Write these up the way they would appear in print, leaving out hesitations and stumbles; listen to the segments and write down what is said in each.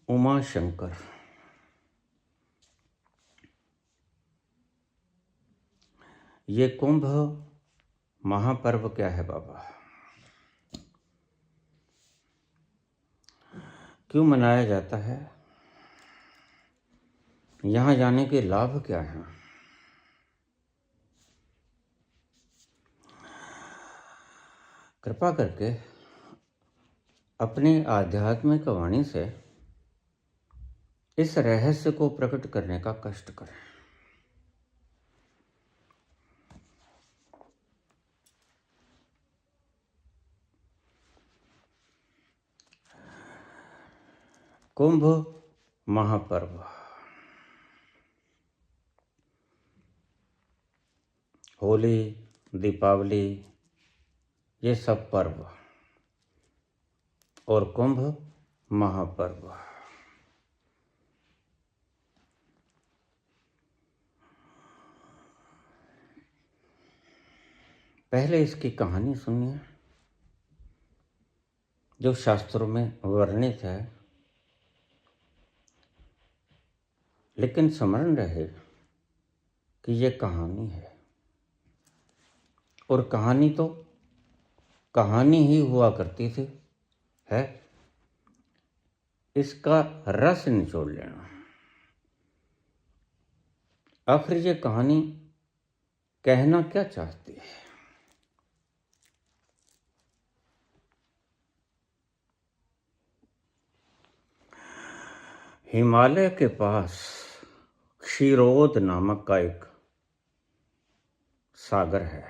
उमा शंकर। ये कुंभ महापर्व क्या है बाबा? क्यों मनाया जाता है? यहाँ जाने के लाभ क्या हैं? कृपा करके अपनी आध्यात्मिक वाणी से इस रहस्य को प्रकट करने का कष्ट करें। कुंभ महापर्व, होली, दीपावली, ये सब पर्व और कुंभ महापर्व। पहले इसकी कहानी सुनिए जो शास्त्रों में वर्णित है, लेकिन स्मरण रहे कि ये कहानी है और कहानी तो कहानी ही हुआ करती थी, है इसका रस निचोड़ लेना। आखिर ये कहानी कहना क्या चाहती है? हिमालय के पास क्षीरोद नामक का एक सागर है।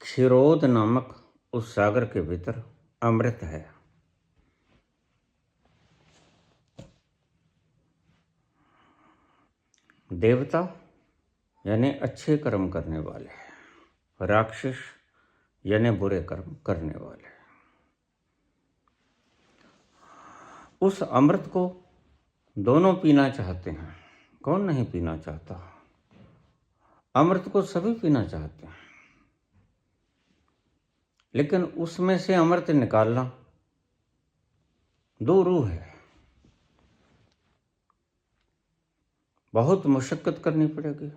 क्षीरोद नामक उस सागर के भीतर अमृत है। देवता यानी अच्छे कर्म करने वाले, राक्षस यानी बुरे कर्म करने वाले उस अमृत को दोनों पीना चाहते हैं। कौन नहीं पीना चाहता? अमृत को सभी पीना चाहते हैं, लेकिन उसमें से अमृत निकालना दो रूह है। बहुत मुशक्कत करनी पड़ेगी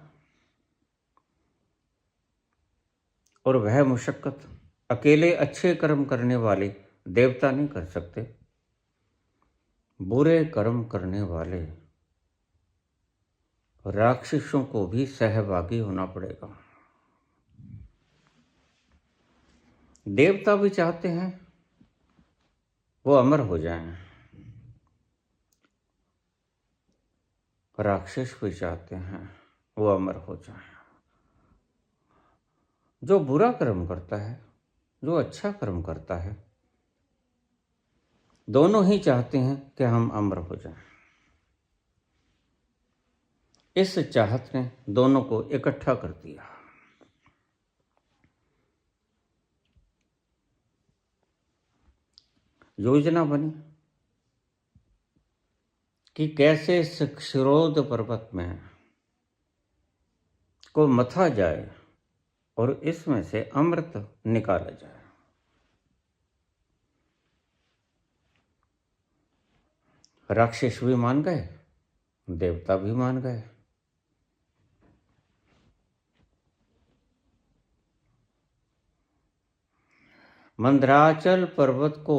और वह मुशक्कत अकेले अच्छे कर्म करने वाले देवता नहीं कर सकते। बुरे कर्म करने वाले राक्षसों को भी सहभागी होना पड़ेगा। देवता भी चाहते हैं वो अमर हो जाएं, राक्षस भी चाहते हैं वो अमर हो जाएं। जो बुरा कर्म करता है, जो अच्छा कर्म करता है, दोनों ही चाहते हैं कि हम अमर हो जाएं। इस चाहत ने दोनों को इकट्ठा कर दिया। योजना बनी कि कैसे इस क्षीरोद पर्वत में को मथा जाए और इसमें से अमृत निकाला जाए। राक्षस भी मान गए, देवता भी मान गए। मंदराचल पर्वत को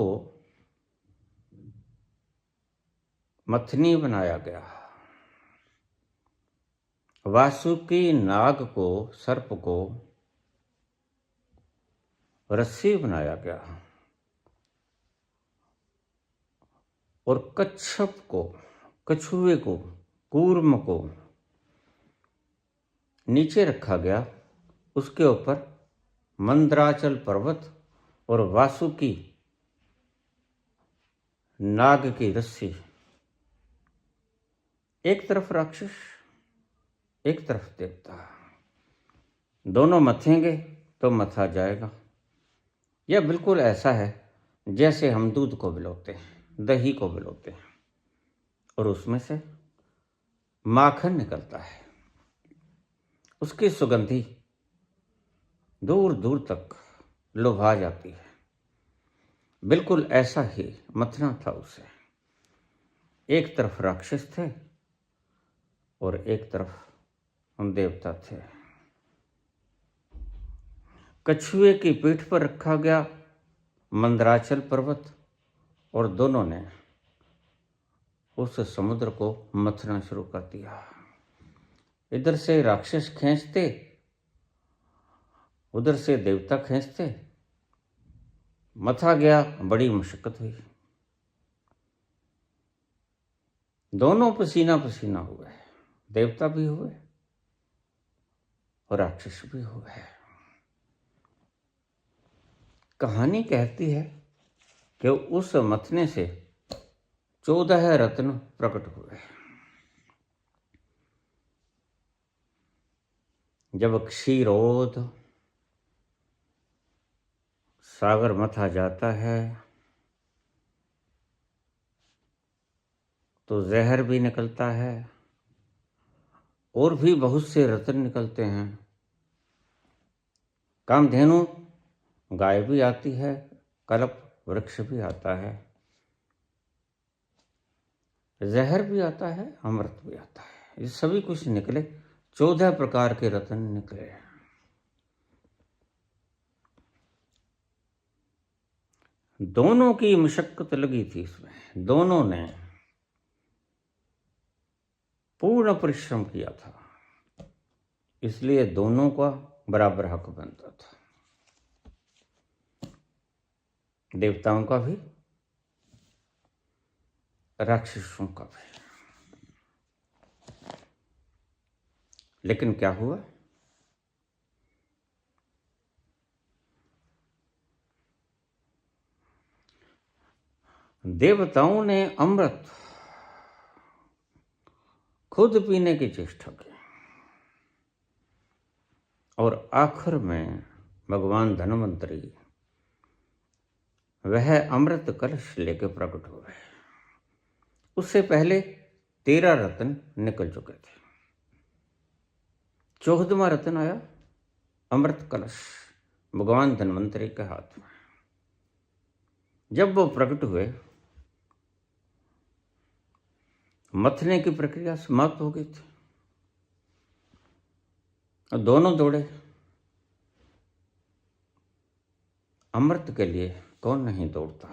मथनी बनाया गया, वासुकी नाग को, सर्प को रस्सी बनाया गया और कच्छप को, कछुए को, कूर्म को नीचे रखा गया। उसके ऊपर मंदराचल पर्वत और वासुकी नाग की रस्सी। एक तरफ राक्षस, एक तरफ देवता, दोनों मथेंगे तो मथा जाएगा। यह बिल्कुल ऐसा है जैसे हम दूध को भिगोते हैं, दही को भिगोते हैं और उसमें से माखन निकलता है। उसकी सुगंधी दूर दूर तक लुभा जाती है। बिल्कुल ऐसा ही मथना था उसे। एक तरफ राक्षस थे और एक तरफ देवता थे। कछुए की पीठ पर रखा गया मंदराचल पर्वत और दोनों ने उस समुद्र को मथना शुरू कर दिया। इधर से राक्षस खींचते, उधर से देवता खींचते, मथा गया, बड़ी मुश्किल हुई। दोनों पसीना पसीना हुए, देवता भी हुए और राक्षस भी हुए। कहानी कहती है कि उस मथने से 14 रत्न प्रकट हुए। जब क्षीरोद सागर मथा जाता है तो जहर भी निकलता है और भी बहुत से रत्न निकलते हैं। कामधेनु गाय भी आती है, कल्प वृक्ष भी आता है, जहर भी आता है, अमृत भी आता है। ये सभी कुछ निकले, 14 प्रकार के रत्न निकले। दोनों की मशक्कत लगी थी इसमें, दोनों ने पूर्ण परिश्रम किया था, इसलिए दोनों का बराबर हक बनता था, देवताओं का भी, राक्षसों का भी। लेकिन क्या हुआ? देवताओं ने अमृत खुद पीने की चेष्टा की और आखिर में भगवान धन्वंतरी वह अमृत कलश लेकर प्रकट हुए। उससे पहले 13 रत्न निकल चुके थे। 14वां रत्न आया, अमृत कलश भगवान धन्वंतरी के हाथ में। जब वो प्रकट हुए, मथने की प्रक्रिया समाप्त हो गई थी और दोनों दौड़े। अमृत के लिए कौन नहीं दौड़ता?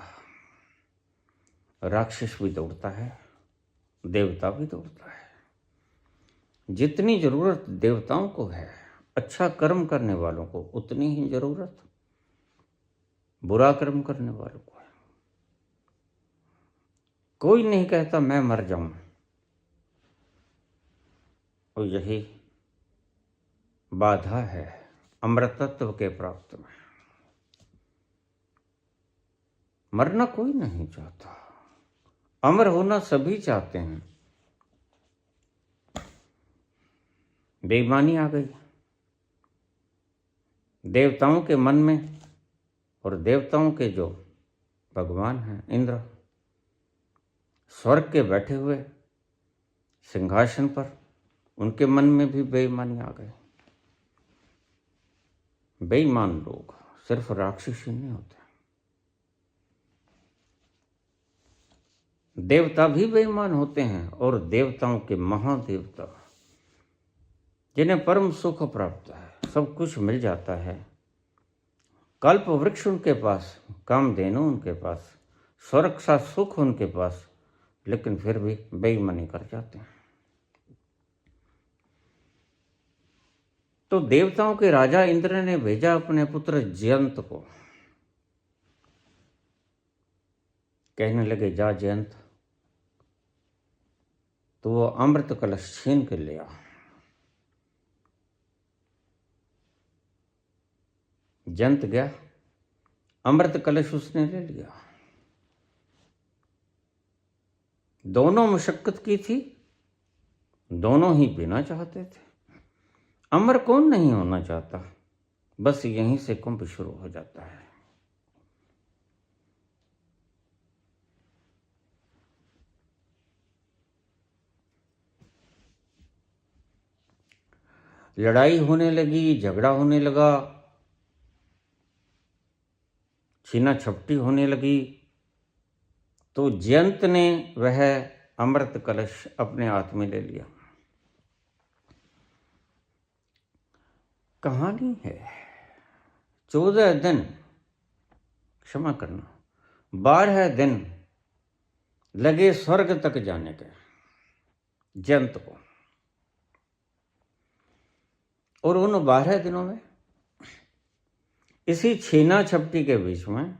राक्षस भी दौड़ता है, देवता भी दौड़ता है। जितनी जरूरत देवताओं को है अच्छा कर्म करने वालों को, उतनी ही जरूरत बुरा कर्म करने वालों को है। कोई नहीं कहता मैं मर जाऊं, और यही बाधा है अमृतत्व के प्राप्त में। मरना कोई नहीं चाहता, अमर होना सभी चाहते हैं। बेईमानी आ गई देवताओं के मन में, और देवताओं के जो भगवान हैं इंद्र, स्वर्ग के बैठे हुए सिंहासन पर, उनके मन में भी बेईमानी आ गई। बेईमान लोग सिर्फ राक्षस ही नहीं होते, देवता भी बेईमान होते हैं। और देवताओं के महादेवता जिन्हें परम सुख प्राप्त है, सब कुछ मिल जाता है, कल्प वृक्ष उनके पास, कामधेनु उनके पास, स्वर्ग सा सुख उनके पास, लेकिन फिर भी बेईमानी कर जाते हैं। तो देवताओं के राजा इंद्र ने भेजा अपने पुत्र जयंत को, कहने लगे जा जयंत, तो वो अमृत कलश छीन के ले आ। जयंत गया, अमृत कलश उसने ले लिया। दोनों मशक्कत की थी, दोनों ही पीना चाहते थे। अमर कौन नहीं होना चाहता? बस यहीं से कुंभ शुरू हो जाता है। लड़ाई होने लगी, झगड़ा होने लगा, छीना छपटी होने लगी तो जयंत ने वह अमृत कलश अपने हाथ में ले लिया। कहानी है 14 दिन, क्षमा करना 12 दिन लगे स्वर्ग तक जाने के जयंत को, और उन 12 दिनों में इसी छीना छपटी के बीच में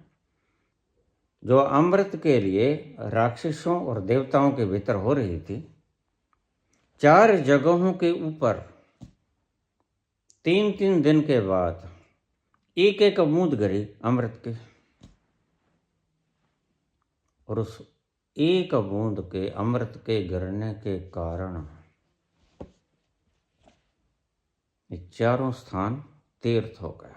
जो अमृत के लिए राक्षसों और देवताओं के भीतर हो रही थी, 4 जगहों के ऊपर 3-3 दिन के बाद एक एक बूंद गिरी अमृत की, और उस एक बूंद के अमृत के गिरने के कारण ये चारों स्थान तीर्थ हो गए।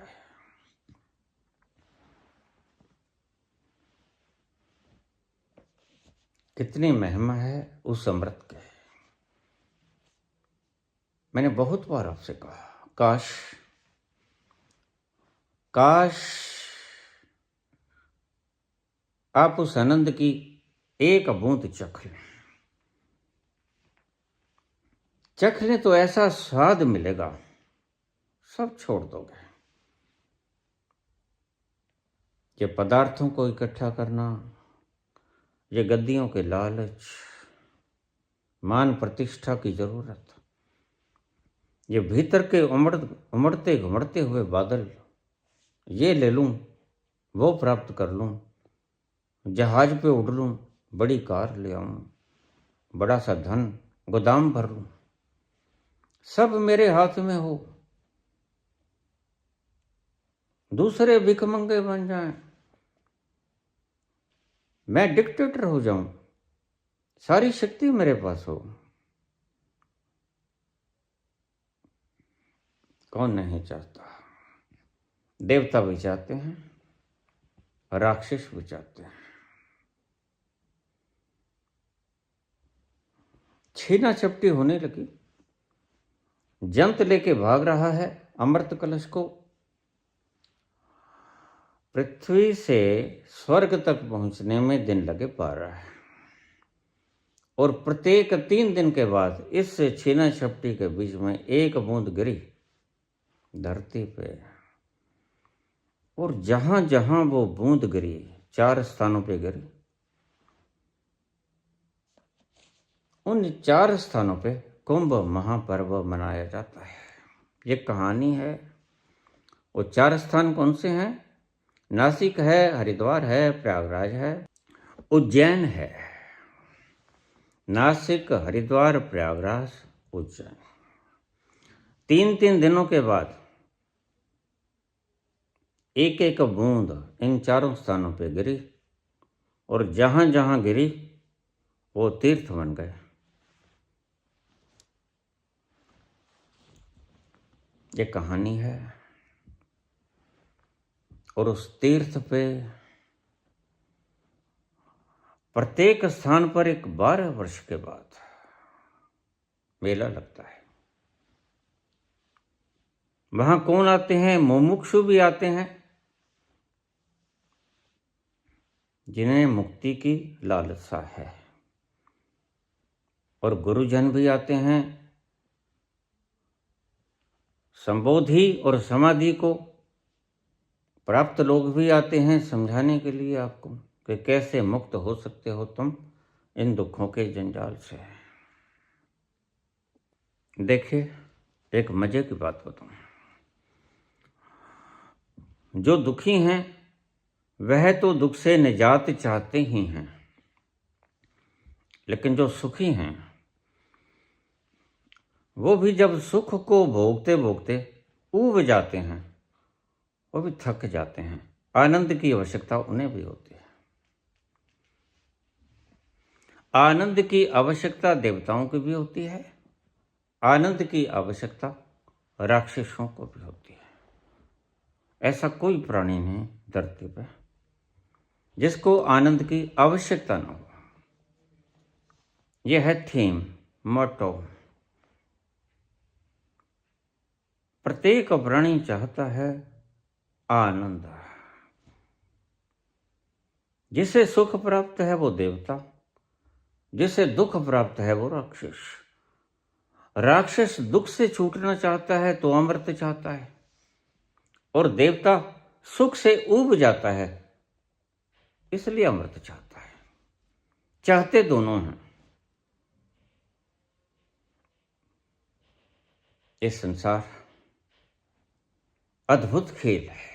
कितनी महिमा है उस अमृत के। मैंने बहुत बार आपसे कहा, काश काश आप उस आनंद की एक बूंद चख लें तो ऐसा स्वाद मिलेगा, सब छोड़ दोगे। ये पदार्थों को इकट्ठा करना, ये गद्दियों के लालच, मान प्रतिष्ठा की जरूरत, ये भीतर के उमड़ते घुमड़ते हुए बादल, ये ले लूं, वो प्राप्त कर लूं, जहाज पे उड़ लूं, बड़ी कार ले आऊं, बड़ा सा धन गोदाम भर लूं, सब मेरे हाथ में हो, दूसरे भिखमंगे बन जाएं, मैं डिक्टेटर हो जाऊं, सारी शक्ति मेरे पास हो। कौन नहीं चाहता? देवता भी चाहते हैं, राक्षस भी चाहते हैं। छीना छपटी होने लगी, जंत लेके भाग रहा है अमृत कलश को। पृथ्वी से स्वर्ग तक पहुंचने में दिन लगे पा रहा है, और प्रत्येक 3 दिन के बाद इस छीना छपटी के बीच में एक बूंद गिरी धरती पे, और जहां जहां वो बूंद गिरी 4 स्थानों पे गिरी, उन 4 स्थानों पे कुंभ महापर्व मनाया जाता है। ये कहानी है। वो 4 स्थान कौन से हैं? नासिक है, हरिद्वार है, प्रयागराज है, उज्जैन है। नासिक, हरिद्वार, प्रयागराज, उज्जैन। 3-3 दिनों के बाद एक एक बूंद इन 4 स्थानों पे गिरी, और जहां जहां गिरी वो तीर्थ बन गए। ये कहानी है। और उस तीर्थ पे प्रत्येक स्थान पर एक 12 वर्ष के बाद मेला लगता है। वहां कौन आते हैं? मुमुक्षु भी आते हैं, जिन्हें मुक्ति की लालसा है, और गुरुजन भी आते हैं, संबोधि और समाधि को प्राप्त लोग भी आते हैं समझाने के लिए आपको कि कैसे मुक्त हो सकते हो तुम इन दुखों के जंजाल से। देखिए, एक मजे की बात बताऊं, जो दुखी हैं वह तो दुख से निजात चाहते ही हैं, लेकिन जो सुखी हैं वो भी जब सुख को भोगते भोगते ऊब जाते हैं, वो भी थक जाते हैं। आनंद की आवश्यकता उन्हें भी होती है। आनंद की आवश्यकता देवताओं की भी होती है, आनंद की आवश्यकता राक्षसों को भी होती है। ऐसा कोई प्राणी नहीं धरती पर जिसको आनंद की आवश्यकता न हो। यह है थीम, मोटो। प्रत्येक प्राणी चाहता है आनंद। जिसे सुख प्राप्त है वो देवता, जिसे दुख प्राप्त है वो राक्षस। राक्षस दुख से छूटना चाहता है तो अमृत चाहता है, और देवता सुख से ऊब जाता है इसलिए अमृत चाहता है। चाहते दोनों हैं। ये संसार अद्भुत खेल है,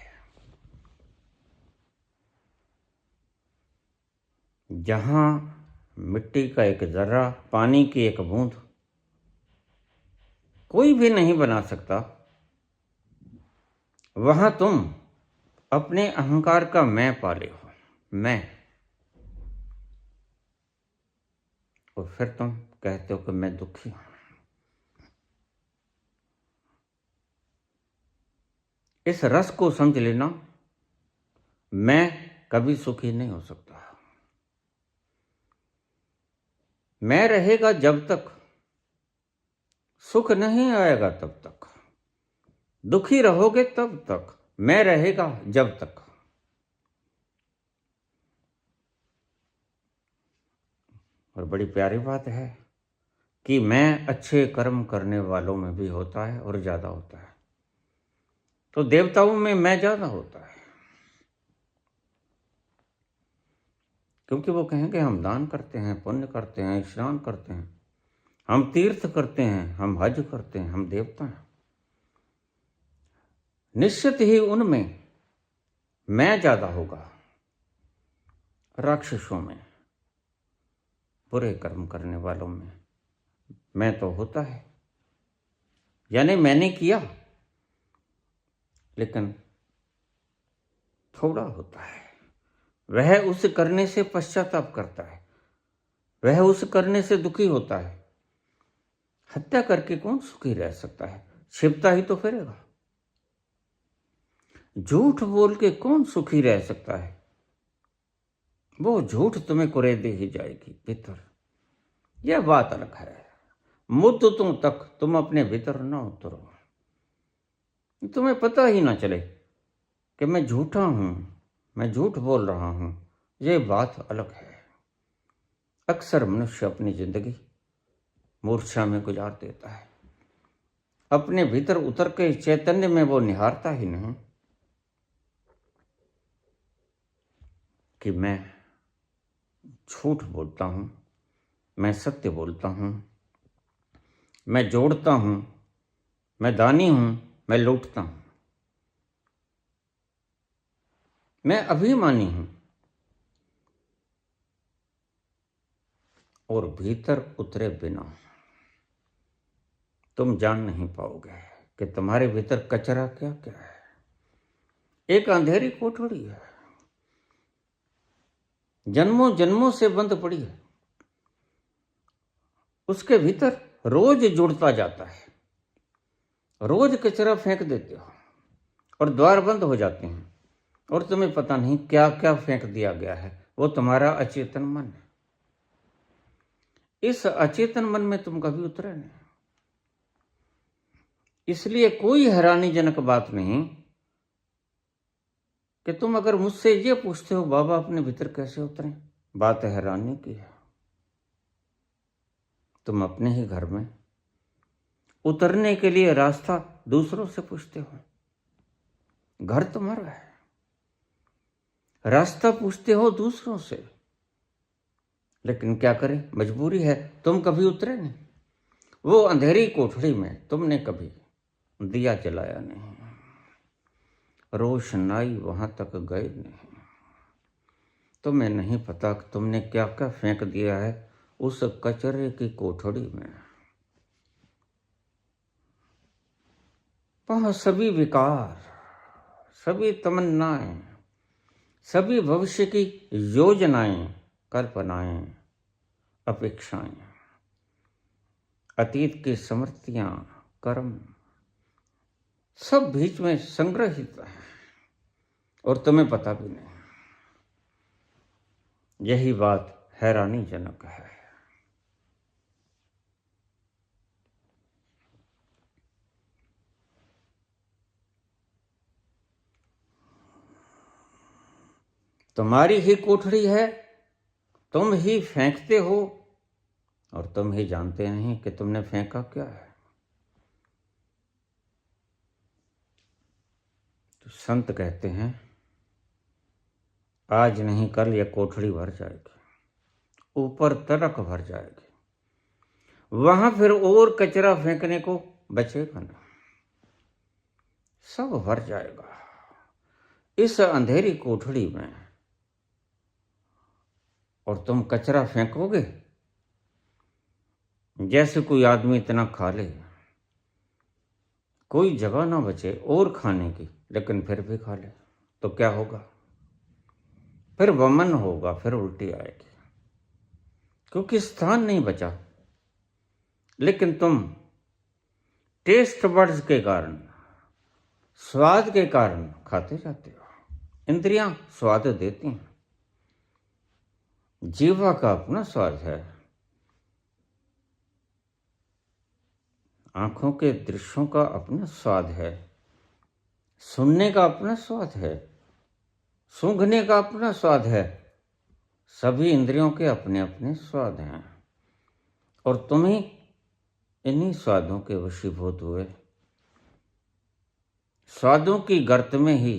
जहां मिट्टी का एक जर्रा, पानी की एक बूंद कोई भी नहीं बना सकता, वहां तुम अपने अहंकार का मैं पाले हो, मैं, और फिर तुम कहते हो कि मैं दुखी हूं। इस रस को समझ लेना, मैं कभी सुखी नहीं हो सकता। मैं रहेगा जब तक, सुख नहीं आएगा तब तक। दुखी रहोगे तब तक, मैं रहेगा जब तक। और बड़ी प्यारी बात है कि मैं अच्छे कर्म करने वालों में भी होता है और ज्यादा होता है। तो देवताओं में मैं ज्यादा होता है, क्योंकि वो कहेंगे हम दान करते हैं, पुण्य करते हैं, स्नान करते हैं, हम तीर्थ करते हैं, हम हज करते हैं, हम देवता हैं। निश्चित ही उनमें मैं ज्यादा होगा। राक्षसों में, बुरे कर्म करने वालों में मैं तो होता है, यानी मैंने किया लेकिन थोड़ा होता है। वह उस करने से पश्चाताप करता है, वह उस करने से दुखी होता है। हत्या करके कौन सुखी रह सकता है? छिपता ही तो फिरेगा। झूठ बोल के कौन सुखी रह सकता है? वो झूठ तुम्हें कुरेदे ही जाएगी भीतर। यह बात अलग है। मुद्दतों तक तुम अपने भीतर न उतरो, तुम्हें पता ही ना चले कि मैं झूठा हूं, मैं झूठ बोल रहा हूं। यह बात अलग है। अक्सर मनुष्य अपनी जिंदगी मूर्छा में गुजार देता है। अपने भीतर उतर के चैतन्य में वो निहारता ही नहीं कि मैं झूठ बोलता हूं, मैं सत्य बोलता हूं, मैं जोड़ता हूं, मैं दानी हूं, मैं लूटता हूं, मैं अभिमानी हूं। और भीतर उतरे बिना तुम जान नहीं पाओगे कि तुम्हारे भीतर कचरा क्या क्या है। एक अंधेरी कोठड़ी है, जन्मों जन्मों से बंद पड़ी है। उसके भीतर रोज जुड़ता जाता है। रोज कचरा फेंक देते हो और द्वार बंद हो जाते हैं, और तुम्हें पता नहीं क्या क्या फेंक दिया गया है। वो तुम्हारा अचेतन मन है। इस अचेतन मन में तुम कभी उतरे नहीं। इसलिए कोई हैरानीजनक बात नहीं कि तुम अगर मुझसे ये पूछते हो बाबा अपने भीतर कैसे उतरे। बात हैरानी की है। तुम अपने ही घर में उतरने के लिए रास्ता दूसरों से पूछते हो। घर तुम्हारा है, रास्ता पूछते हो दूसरों से। लेकिन क्या करें, मजबूरी है, तुम कभी उतरे नहीं। वो अंधेरी कोठड़ी में तुमने कभी दिया जलाया नहीं, रोशनाई वहां तक गए नहीं। तुम्हें नहीं पता कि तुमने क्या क्या फेंक दिया है उस कचरे की कोठड़ी में। वहां सभी विकार, सभी तमन्नाएं, सभी भविष्य की योजनाएं, कल्पनाएं, अपेक्षाएं, अतीत की स्मृतियां, कर्म, सब बीच में संग्रहित है और तुम्हें पता भी नहीं। यही बात हैरानीजनक है। तुम्हारी ही कोठड़ी है, तुम ही फेंकते हो और तुम ही जानते नहीं कि तुमने फेंका क्या है। तो संत कहते हैं आज नहीं कल यह कोठड़ी भर जाएगी, ऊपर तलक भर जाएगी, वहां फिर और कचरा फेंकने को बचेगा ना, सब भर जाएगा। इस अंधेरी कोठड़ी में और तुम कचरा फेंकोगे जैसे कोई आदमी इतना खा ले, कोई जगह ना बचे और खाने की, लेकिन फिर भी खा ले तो क्या होगा? फिर वमन होगा, फिर उल्टी आएगी, क्योंकि स्थान नहीं बचा। लेकिन तुम टेस्ट बड्स के कारण, स्वाद के कारण खाते जाते हो। इंद्रियां स्वाद देती हैं, जीवा का अपना स्वाद है, आंखों के दृश्यों का अपना स्वाद है, सुनने का अपना स्वाद है, सूंघने का अपना स्वाद है। सभी इंद्रियों के अपने अपने स्वाद हैं और तुम ही इन्हीं स्वादों के वशीभूत हुए स्वादों की गर्त में ही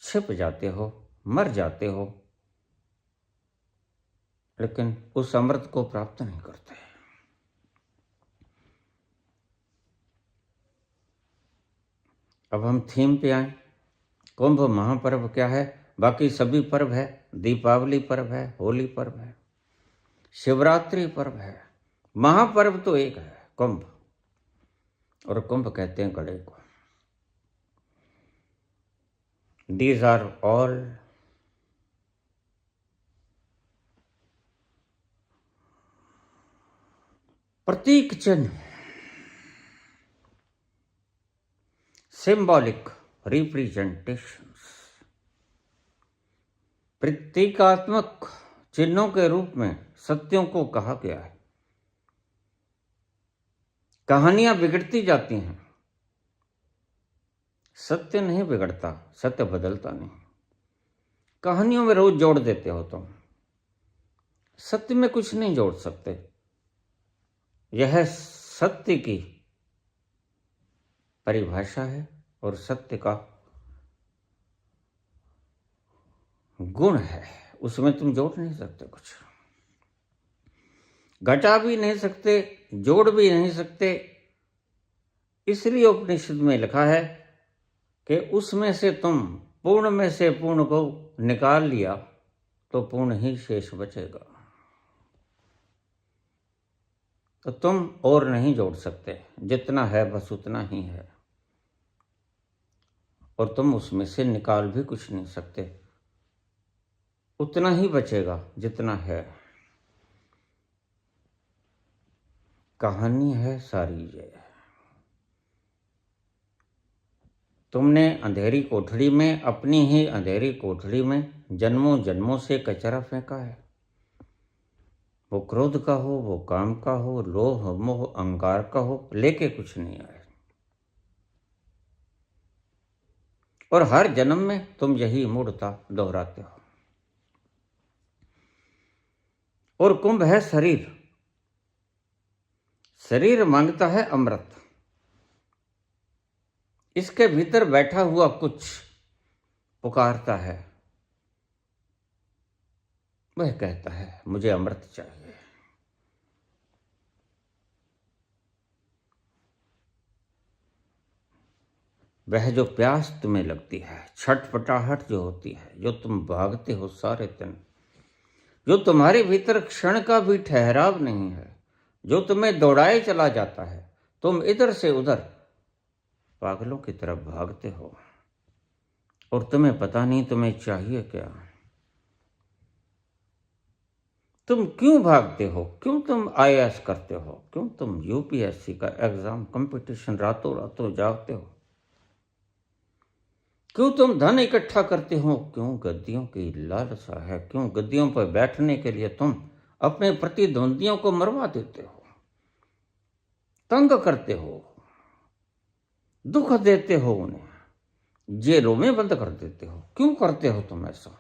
छिप जाते हो, मर जाते हो, लेकिन उस अमृत को प्राप्त नहीं करते। अब हम थीम पे आए। कुंभ महापर्व क्या है? बाकी सभी पर्व है, दीपावली पर्व है, होली पर्व है, शिवरात्रि पर्व है, महापर्व तो एक है, कुंभ। और कुंभ कहते हैं गड़े को। These are all प्रतीक चिन्ह, सिंबॉलिक रिप्रेजेंटेशंस, प्रतीकात्मक चिन्हों के रूप में सत्यों को कहा गया है। कहानियां बिगड़ती जाती हैं, सत्य नहीं बिगड़ता, सत्य बदलता नहीं। कहानियों में रोज जोड़ देते हो तुम, सत्य में कुछ नहीं जोड़ सकते। यह सत्य की परिभाषा है और सत्य का गुण है, उसमें तुम जोड़ नहीं सकते, कुछ घटा भी नहीं सकते, जोड़ भी नहीं सकते। इसलिए उपनिषद में लिखा है कि उसमें से तुम पूर्ण में से पूर्ण को निकाल लिया तो पूर्ण ही शेष बचेगा। तो तुम और नहीं जोड़ सकते, जितना है बस उतना ही है, और तुम उसमें से निकाल भी कुछ नहीं सकते, उतना ही बचेगा जितना है। कहानी है सारी ये। तुमने अंधेरी कोठड़ी में, अपनी ही अंधेरी कोठड़ी में जन्मों जन्मों से कचरा फेंका है। वो क्रोध का हो, वो काम का हो, लोभ मोह अहंकार का हो, लेके कुछ नहीं आए। और हर जन्म में तुम यही मूढ़ता दोहराते हो। और कुंभ है शरीर। शरीर मांगता है अमृत। इसके भीतर बैठा हुआ कुछ पुकारता है, वह कहता है मुझे अमृत चाहिए। वह जो प्यास तुम्हें लगती है, छटपटाहट जो होती है, जो तुम भागते हो सारे दिन, जो तुम्हारे भीतर क्षण का भी ठहराव नहीं है, जो तुम्हें दौड़ाए चला जाता है, तुम इधर से उधर पागलों की तरफ भागते हो और तुम्हें पता नहीं तुम्हें चाहिए क्या। तुम क्यों भागते हो? क्यों तुम आईएएस करते हो? क्यों तुम यूपीएससी का एग्जाम कंपटीशन रातों रातों जागते हो? क्यों तुम धन इकट्ठा करते हो? क्यों गद्दियों की लालसा है? क्यों गद्दियों पर बैठने के लिए तुम अपने प्रतिद्वंदियों को मरवा देते हो, तंग करते हो, दुख देते हो उन्हें, ये रोमे बंद कर देते हो? क्यों करते हो तुम ऐसा?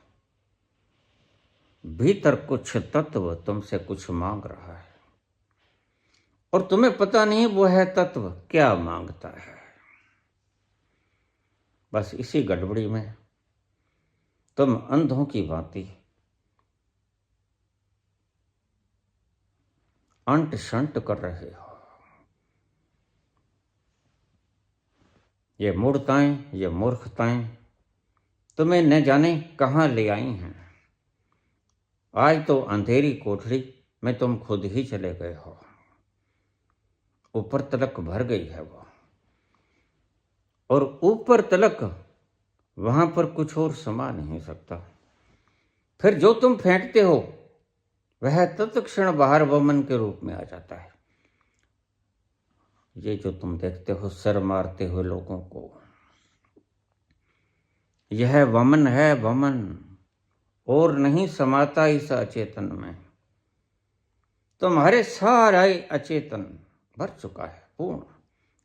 भीतर कुछ तत्व तुमसे कुछ मांग रहा है और तुम्हें पता नहीं वो है तत्व क्या मांगता है। बस इसी गड़बड़ी में तुम अंधों की भांति अंट शंट कर रहे हो। ये मूर्खताएं, ये मूर्खताएं तुम्हें न जाने कहाँ ले आई हैं। आज तो अंधेरी कोठरी में तुम खुद ही चले गए हो। ऊपर तलक भर गई है वो, और ऊपर तलक वहां पर कुछ और समा नहीं सकता। फिर जो तुम फेंकते हो वह तत्क्षण बाहर वमन के रूप में आ जाता है। ये जो तुम देखते हो सर मारते हुए लोगों को, यह वमन है, वमन, और नहीं समाता इस अचेतन में। तुम्हारे सारा अचेतन भर चुका है पूर्ण,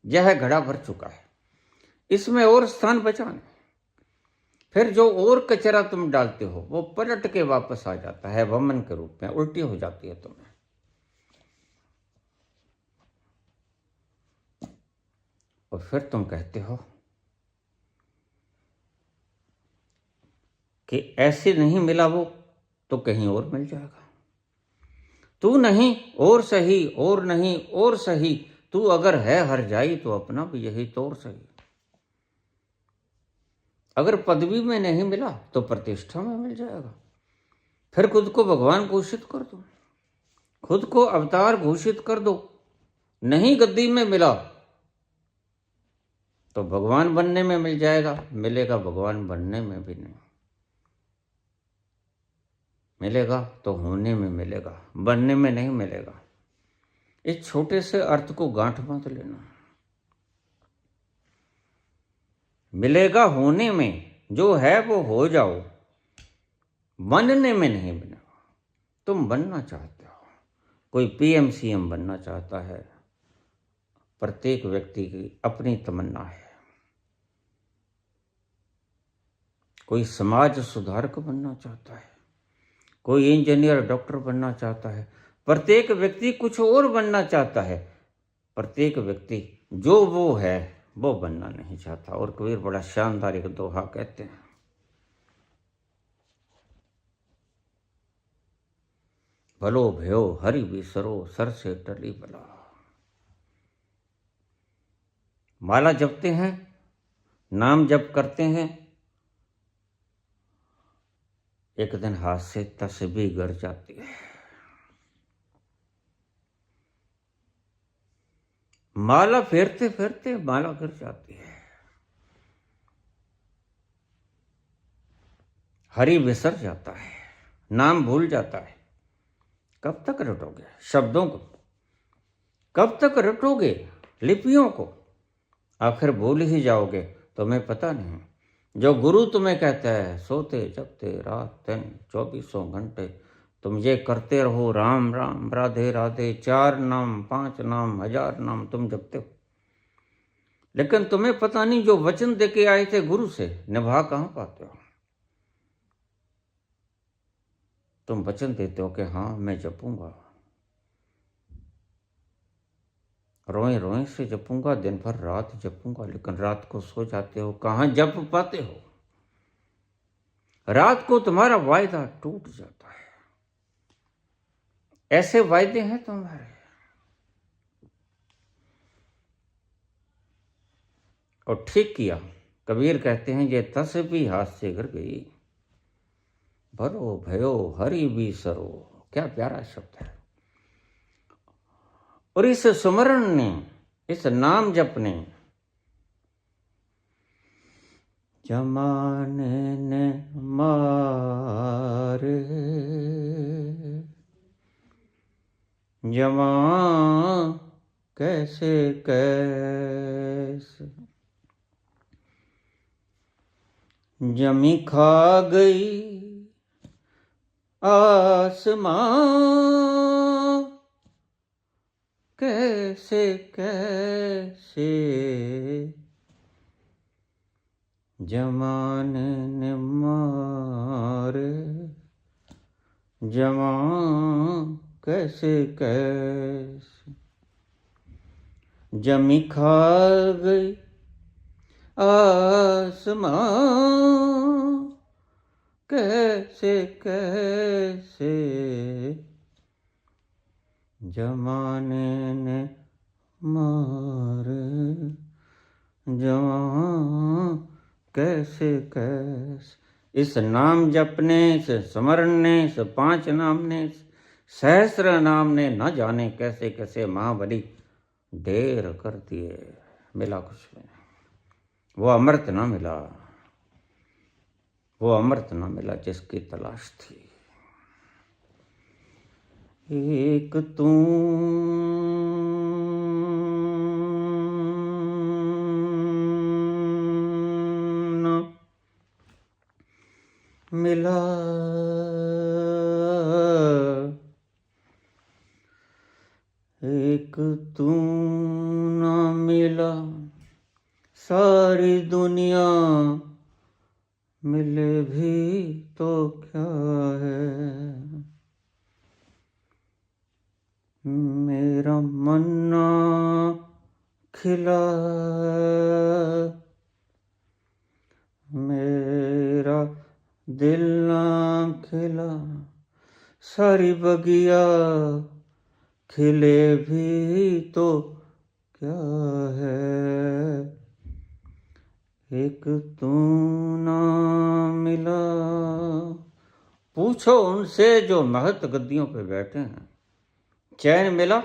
यह घड़ा भर चुका है, इसमें और स्थान बचा नहीं। फिर जो और कचरा तुम डालते हो वो पलट के वापस आ जाता है वमन के रूप में, उल्टी हो जाती है तुम्हें। और फिर तुम कहते हो कि ऐसे नहीं मिला वो तो कहीं और मिल जाएगा। तू नहीं और सही, और नहीं और सही, तू अगर है हर जाई तो अपना भी यही तोर सही। अगर पदवी में नहीं मिला तो प्रतिष्ठा में मिल जाएगा। फिर खुद को भगवान घोषित कर दो, खुद को अवतार घोषित कर दो। नहीं गद्दी में मिला तो भगवान बनने में मिल जाएगा, मिलेगा भगवान बनने में भी नहीं। मिलेगा तो होने में मिलेगा, बनने में नहीं मिलेगा। इस छोटे से अर्थ को गांठ बांध लेना। मिलेगा होने में, जो है वो हो जाओ, बनने में नहीं बनेगा। तुम बनना चाहते हो, कोई पीएम सीएम बनना चाहता है, प्रत्येक व्यक्ति की अपनी तमन्ना है। कोई समाज सुधारक बनना चाहता है, कोई इंजीनियर डॉक्टर बनना चाहता है, प्रत्येक व्यक्ति कुछ और बनना चाहता है। प्रत्येक व्यक्ति जो वो है वो बनना नहीं चाहता। और कबीर बड़ा शानदार एक दोहा कहते हैं, भलो भयो हरि बिसरो सर से टली बला। माला जपते हैं, नाम जप करते हैं, एक दिन हाथ से तस्बीह गिर जाती है। माला फेरते फेरते माला गिर जाती है। हरि बिसर जाता है, नाम भूल जाता है। कब तक रटोगे शब्दों को? कब तक रटोगे लिपियों को? आखिर भूल ही जाओगे। तुम्हें पता नहीं, जो गुरु तुम्हें कहता है सोते जगते रात दिन 24 घंटे तुम ये करते रहो, राम राम राधे राधे, 4 नाम 5 नाम 1000 नाम तुम जपते हो, लेकिन तुम्हें पता नहीं जो वचन देके आए थे गुरु से निभा कहां पाते हो। तुम वचन देते हो कि हाँ मैं जपूंगा, रोए रोए से जपूंगा, दिन भर रात जपूंगा, लेकिन रात को सो जाते हो, कहां जप पाते हो। रात को तुम्हारा वायदा टूट जाता है। ऐसे वायदे हैं तुम्हारे। और ठीक किया, कबीर कहते हैं ये तस्बीह हाथ से गिर गई, भरो भयो हरि बिसरो। क्या प्यारा शब्द है। और इस सुमरण ने, इस नाम जप ने जमाने ने मारे, जमा कैसे कैसे, जमी खा गई आसमां कैसे कैसे, जमाने ने मारे जवां कैसे कैसे, जमी खा गई आसमां कैसे कैसे, जमाने ने मारे जवां कैसे कैसे। इस नाम जपने, इस स्मरण ने, इस 5 नाम ने, सहस्र नाम ने न जाने कैसे कैसे महाबली ढेर कर दिए। मिला कुछ नहीं, वो अमृत न मिला, वो अमृत न मिला जिसकी तलाश थी। एक तू न मिला, एक तू न मिला, सारी दुनिया मिले भी तो क्या है। मेरा मन ना खिला, मेरा दिल ना खिला, सारी बगिया खिले भी तो क्या है। एक तू ना मिला। पूछो उनसे जो महत गद्दियों पे बैठे हैं, चैन मिला?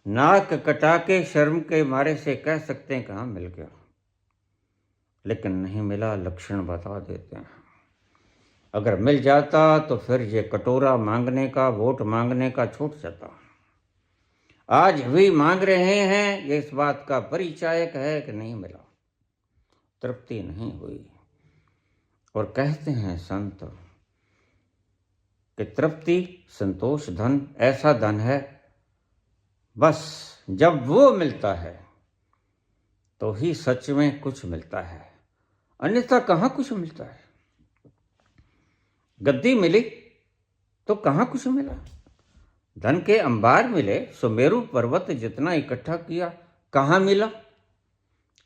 नाक कटा के शर्म के मारे से कह सकते हैं कहाँ मिल गया, लेकिन नहीं मिला लक्षण बता देते हैं। अगर मिल जाता तो फिर ये कटोरा मांगने का, वोट मांगने का छूट जाता। आज भी मांग रहे हैं, ये इस बात का परिचायक है कि नहीं मिला, तृप्ति नहीं हुई। और कहते हैं संत कि तृप्ति, संतोष, धन ऐसा धन है, बस जब वो मिलता है तो ही सच में कुछ मिलता है, अन्यथा कहाँ कुछ मिलता है। गद्दी मिली तो कहाँ कुछ मिला। धन के अंबार मिले, सुमेरु पर्वत जितना इकट्ठा किया, कहाँ मिला,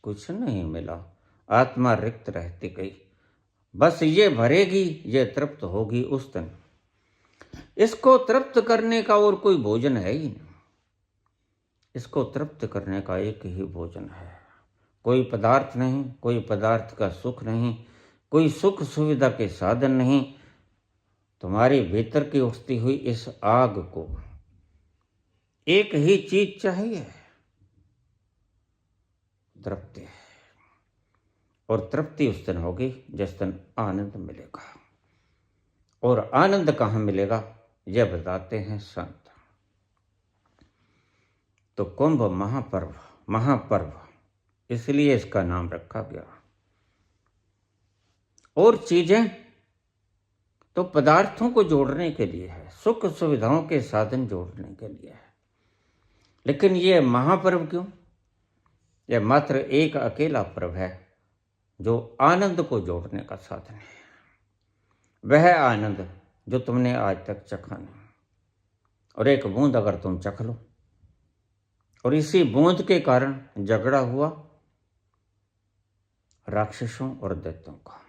कुछ नहीं मिला। आत्मा रिक्त रहती गई। बस ये भरेगी, ये तृप्त होगी उस दिन। इसको तृप्त करने का और कोई भोजन है ही नहीं। इसको तृप्त करने का एक ही भोजन है। कोई पदार्थ नहीं, कोई पदार्थ का सुख नहीं, कोई सुख सुविधा के साधन नहीं। तुम्हारी भीतर की उठती हुई इस आग को एक ही चीज चाहिए, तृप्ति। और तृप्ति उस दिन होगी जिस दिन आनंद मिलेगा। और आनंद कहाँ मिलेगा, यह बताते हैं संत। तो कुंभ महापर्व, महापर्व इसलिए इसका नाम रखा गया। और चीजें तो पदार्थों को जोड़ने के लिए है, सुख सुविधाओं के साधन जोड़ने के लिए है। लेकिन यह महापर्व क्यों? यह मात्र एक अकेला पर्व है जो आनंद को जोड़ने का साधन है। वह आनंद जो तुमने आज तक चखा नहीं। और एक बूंद अगर तुम चख लो, और इसी बूंद के कारण झगड़ा हुआ राक्षसों और दैत्यों का,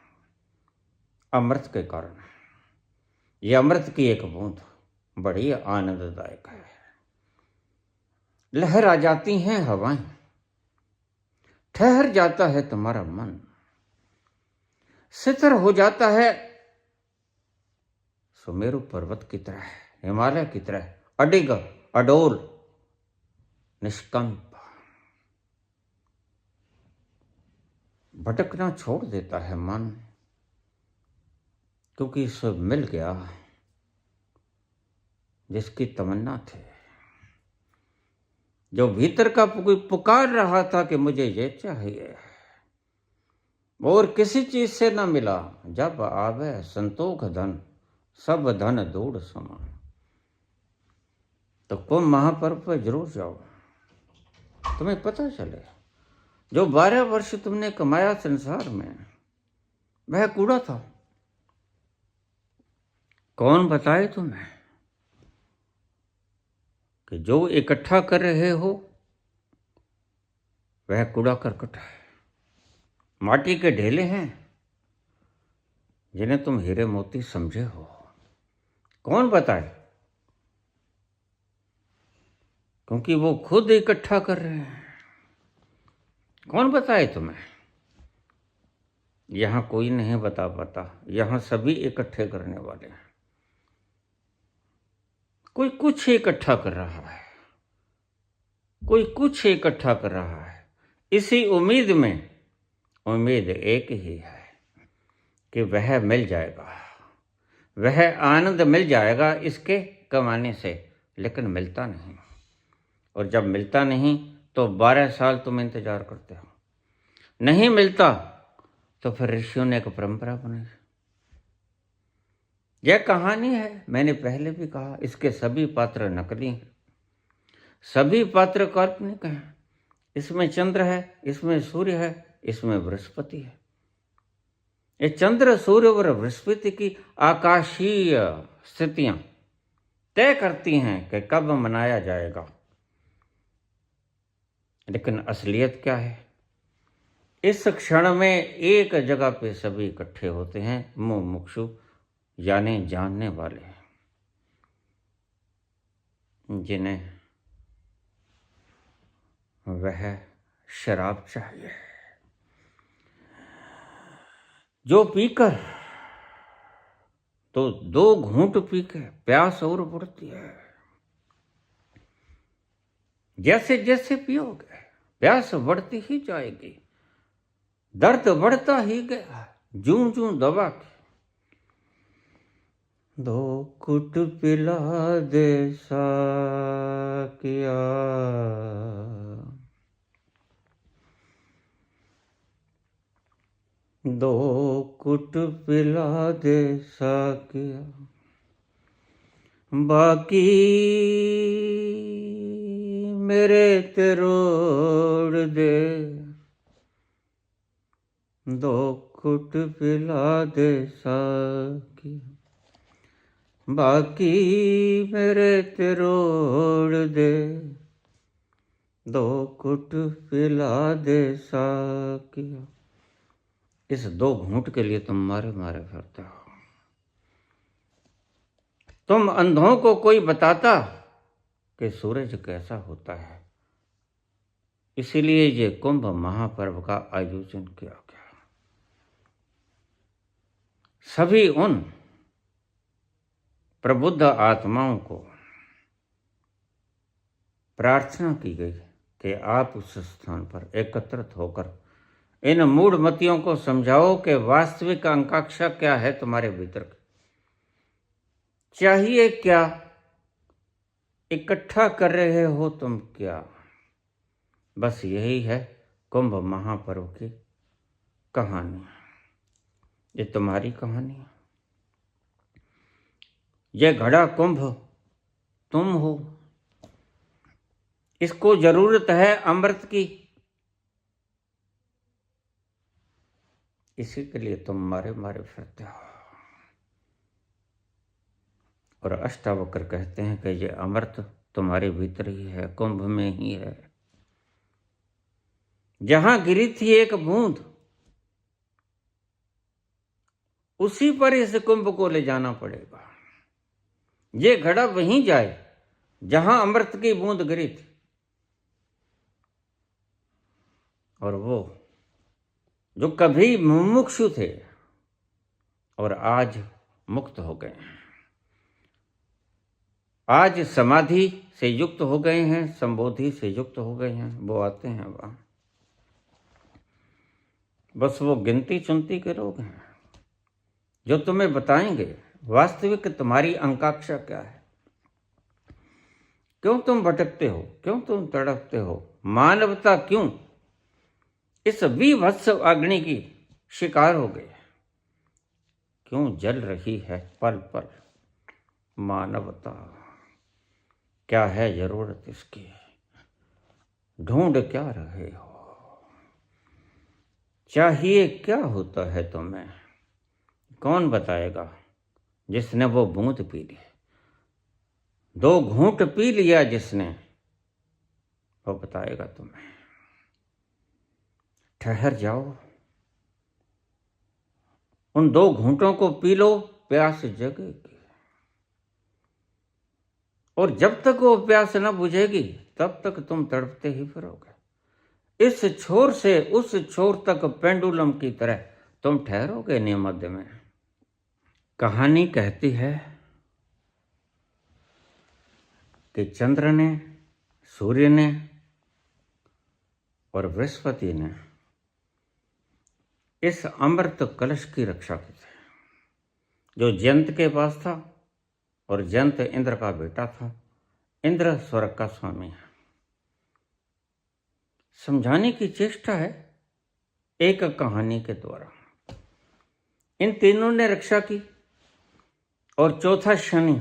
अमृत के कारण। यह अमृत की एक बूंद बड़ी आनंददायक है। लहर आ जाती हैं हवाएं, ठहर जाता है तुम्हारा मन, सितर हो जाता है सुमेरु पर्वत की तरह, हिमालय की तरह अडिग, अडोल, निष्कंप। भटकना छोड़ देता है मन, क्योंकि सब मिल गया जिसकी तमन्ना थी। जो भीतर का कोई पुकार रहा था कि मुझे ये चाहिए, और किसी चीज से न मिला। जब आवे संतोष धन, सब धन दूर समान। तो कुंभ महापर्व पर जरूर जाओ, तुम्हें पता चले जो 12 वर्ष तुमने कमाया संसार में, वह कूड़ा था। कौन बताए तुम्हें कि जो इकट्ठा कर रहे हो वह कूड़ा करकट है, माटी के ढेले हैं जिन्हें तुम हीरे मोती समझे हो। कौन बताए? क्योंकि वो खुद इकट्ठा कर रहे हैं। कौन बताए तुम्हें? यहां कोई नहीं बता पाता, यहां सभी इकट्ठे करने वाले हैं। कोई कुछ इकट्ठा कर रहा है, कोई कुछ इकट्ठा कर रहा है, इसी उम्मीद में। उम्मीद एक ही है कि वह मिल जाएगा, वह आनंद मिल जाएगा इसके कमाने से, लेकिन मिलता नहीं। और जब मिलता नहीं तो 12 साल तुम इंतजार करते हो। नहीं मिलता तो फिर ऋषियों ने एक परंपरा बनाई। यह कहानी है, मैंने पहले भी कहा, इसके सभी पात्र नकली हैं, सभी पात्र काल्पनिक हैं। इसमें चंद्र है, इसमें सूर्य है, इसमें बृहस्पति है। ये चंद्र, सूर्य और बृहस्पति की आकाशीय स्थितियां तय करती हैं कि कब मनाया जाएगा। लेकिन असलियत क्या है? इस क्षण में एक जगह पे सभी इकट्ठे होते हैं, मुमुक्षु यानी जानने वाले, जिन्हें वह शराब चाहिए, जो पीकर तो 2 घूंट पी के प्यास और बढ़ती है। जैसे जैसे पियोगे प्यास बढ़ती ही जाएगी, दर्द बढ़ता ही गया, जूं जूं दबा के। 2 घुट पिला दे साकिया, 2 घुट पिला दे साकिया, बाकी मेरे ते रोड़ दे। 2 घुट पिला दे साकिया, बाकी मेरे ते रोड़ दे। 2 घुट पिला दे साकिया। इस 2 घूंट के लिए तुम मारे मारे फिरते हो। तुम अंधों को कोई बताता कि सूरज कैसा होता है, इसीलिए ये कुंभ महापर्व का आयोजन किया गया। सभी उन प्रबुद्ध आत्माओं को प्रार्थना की गई कि आप उस स्थान पर एकत्रित होकर इन मूढ़मतियों को समझाओ कि वास्तविक आकांक्षा क्या है तुम्हारे भीतर, चाहिए क्या, इकट्ठा कर रहे हो तुम क्या। बस यही है कुंभ महापर्व की कहानी। ये तुम्हारी कहानी है। यह घड़ा कुंभ तुम हो। इसको जरूरत है अमृत की, इसी के लिए तुम मारे मारे फिरते हो। और अष्टावक्र कहते हैं कि ये अमृत तुम्हारे भीतर ही है, कुंभ में ही है। जहां गिरी थी एक बूंद, उसी पर इस कुंभ को ले जाना पड़ेगा। ये घड़ा वहीं जाए जहां अमृत की बूंद गिरी थी। और वो जो कभी मुमुक्षु थे और आज मुक्त हो गए हैं, आज समाधि से युक्त हो गए हैं, संबोधि से युक्त हो गए हैं, वो आते हैं वहां। बस वो गिनती चुनती के लोग हैं जो तुम्हें बताएंगे वास्तविक तुम्हारी आकांक्षा क्या है। क्यों तुम भटकते हो, क्यों तुम तड़पते हो, मानवता क्यों इस विभत्स अग्नि की शिकार हो गई, क्यों जल रही है पल पल मानवता, क्या है जरूरत इसकी, ढूंढ क्या रहे हो। चाहिए क्या होता है तुम्हें, कौन बताएगा जिसने वो बूंद पी ली। 2 घूंट पी लिया जिसने, वो बताएगा तुम्हें। ठहर जाओ, उन 2 घूंटों को पी लो, प्यास जगेगी। और जब तक वो प्यास न बुझेगी तब तक तुम तड़पते ही फिरोगे। इस छोर से उस छोर तक पेंडुलम की तरह तुम ठहरोगे निमध्य में। कहानी कहती है कि चंद्र ने, सूर्य ने और बृहस्पति ने इस अमृत कलश की रक्षा की थी, जो जयंत के पास था। और जयंत इंद्र का बेटा था। इंद्र स्वर्ग का स्वामी है। समझाने की चेष्टा है एक कहानी के द्वारा। इन तीनों ने रक्षा की और चौथा शनि।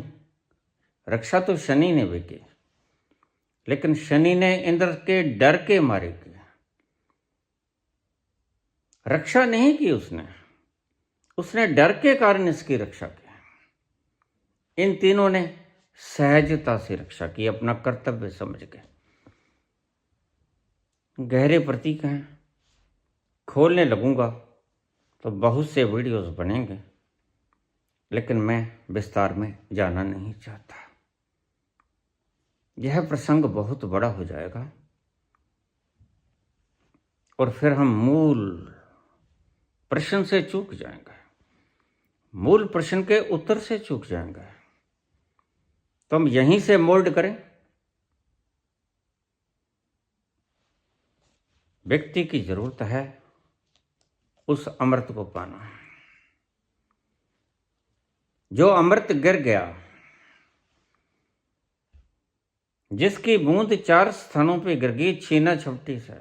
रक्षा तो शनि ने भी की, लेकिन शनि ने इंद्र के डर के मारे की। रक्षा नहीं की उसने डर के कारण इसकी रक्षा की। इन तीनों ने सहजता से रक्षा की, अपना कर्तव्य समझ के। गहरे प्रतीक हैं, खोलने लगूंगा तो बहुत से वीडियोस बनेंगे, लेकिन मैं विस्तार में जाना नहीं चाहता। यह प्रसंग बहुत बड़ा हो जाएगा और फिर हम मूल प्रश्न से चूक जाएंगे, मूल प्रश्न के उत्तर से चूक जाएंगे। तो हम यहीं से मोल्ड करें। व्यक्ति की जरूरत है उस अमृत को पाना। जो अमृत गिर गया, जिसकी बूंद 4 स्थानों पे गिर गई छीना झपटी से।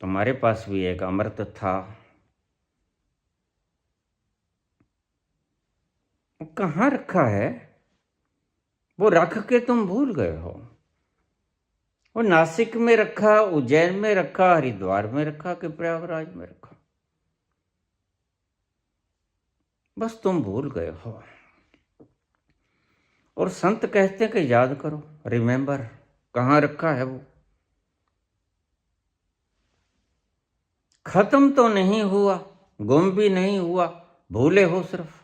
तुम्हारे पास भी एक अमृत था, कहाँ रखा है? वो रख के तुम भूल गए हो। वो नासिक में रखा, उज्जैन में रखा, हरिद्वार में रखा कि प्रयागराज में रखा, बस तुम भूल गए हो। और संत कहते हैं कि याद करो, रिमेंबर, कहाँ रखा है वो। खत्म तो नहीं हुआ, गुम भी नहीं हुआ, भूले हो सिर्फ,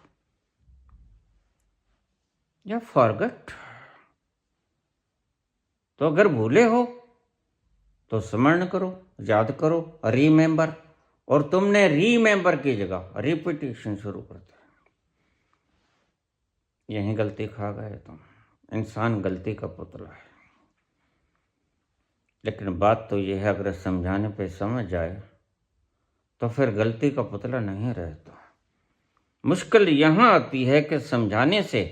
या फॉरगेट। तो अगर भूले हो तो स्मरण करो, याद करो, रिमेंबर। और तुमने रीमेंबर की जगह रिपीटिशन शुरू कर दिया। यहीं गलती खा गए तुम। इंसान गलती का पुतला है। लेकिन बात तो यह है, अगर समझाने पे समझ जाए तो फिर गलती का पुतला नहीं रहता। मुश्किल यहां आती है कि समझाने से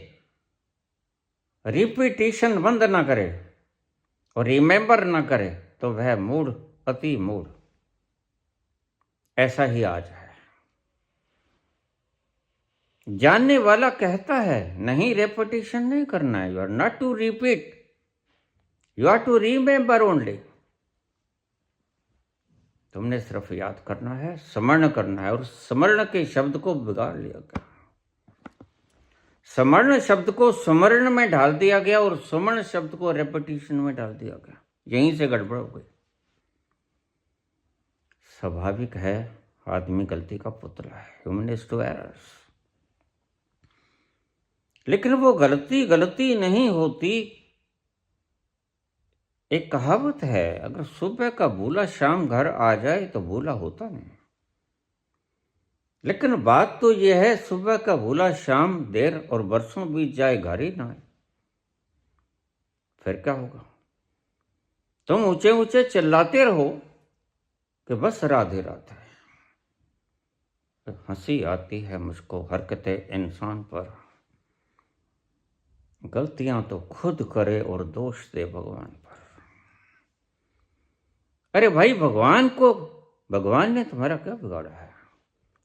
रिपीटिशन बंद ना करे और रिमेंबर ना करे तो वह मूड, अति मूड, ऐसा ही आज है। जानने वाला कहता है नहीं, रेपिटेशन नहीं करना है, you are not to repeat, you are to remember only. तुमने सिर्फ याद करना है, स्मरण करना है। और स्मरण के शब्द को बिगाड़ लिया गया। स्मरण शब्द को स्मरण में डाल दिया गया और स्मरण शब्द को रेपिटेशन में डाल दिया गया। यहीं से गड़बड़ हो गई। स्वाभाविक है, आदमी गलती का पुतला है, ह्यूमन इज टू एरर्स। लेकिन वो गलती गलती नहीं होती। एक कहावत है, अगर सुबह का भूला शाम घर आ जाए तो भूला होता नहीं। लेकिन बात तो यह है, सुबह का भूला शाम देर और बरसों बीत जाए, घर ही ना आए, फिर क्या होगा? तुम ऊंचे ऊंचे चिल्लाते रहो कि बस राधे राधे। हंसी आती है मुझको हरकते इंसान पर। गलतियां तो खुद करे और दोष दे भगवान पर। अरे भाई, भगवान ने तुम्हारा क्या बिगाड़ा है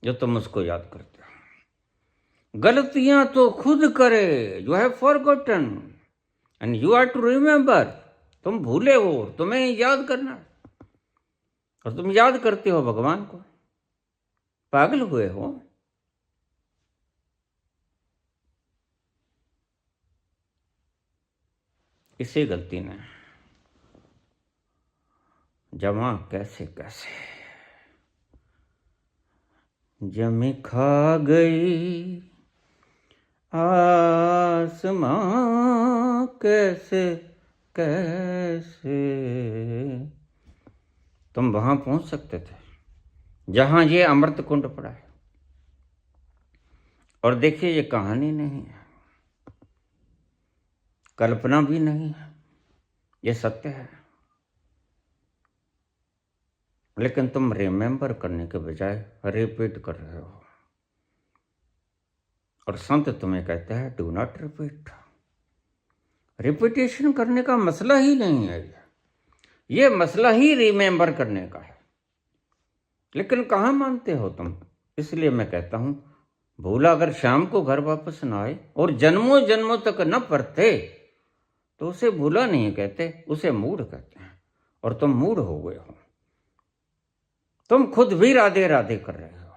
जो तुम उसको याद करते हो? गलतियां तो खुद करे, you have forgotten and you are to remember. तुम भूले हो, तुम्हें याद करना। और तुम याद करते हो भगवान को। पागल हुए हो। इसी गलती ने जमा कैसे कैसे जमी खा गई आसमां कैसे कैसे। तुम वहां पहुंच सकते थे जहां ये अमृत कुंड पड़ा है। और देखिए, ये कहानी नहीं है, कल्पना भी नहीं है, ये सत्य है। लेकिन तुम रिमेंबर करने के बजाय रिपीट कर रहे हो। और संत तुम्हें कहते हैं डू नॉट रिपीट। रिपीटेशन करने का मसला ही नहीं है, ये मसला ही रिमेंबर करने का है। लेकिन कहाँ मानते हो तुम। इसलिए मैं कहता हूं, भूला अगर शाम को घर वापस ना आए और जन्मों जन्मों तक न परते तो उसे भूला नहीं कहते, उसे मूड कहते हैं। और तुम मूड हो गए हो। तुम खुद भी राधे राधे कर रहे हो,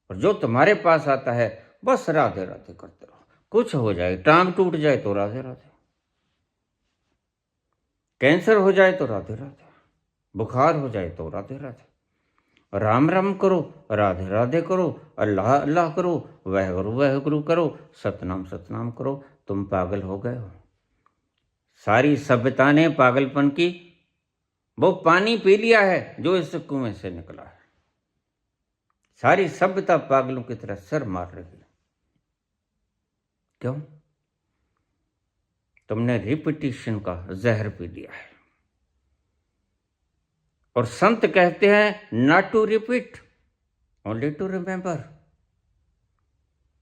और जो तुम्हारे पास आता है बस राधे राधे करते रहो। कुछ हो जाए, टांग टूट जाए तो राधे राधे, कैंसर हो जाए तो राधे राधे, बुखार हो जाए तो राधे राधे, राम राम करो, राधे राधे करो, अल्लाह अल्लाह करो, वह गुरु करो, सतनाम सतनाम करो। तुम पागल हो गए हो। सारी सभ्यता ने पागलपन की वो पानी पी लिया है जो इस कुएं से निकला है। सारी सभ्यता पागलों की तरह सर मार रही है। क्यों? तुमने रिपीटिशन का जहर पी लिया है। और संत कहते हैं not to repeat, only to remember.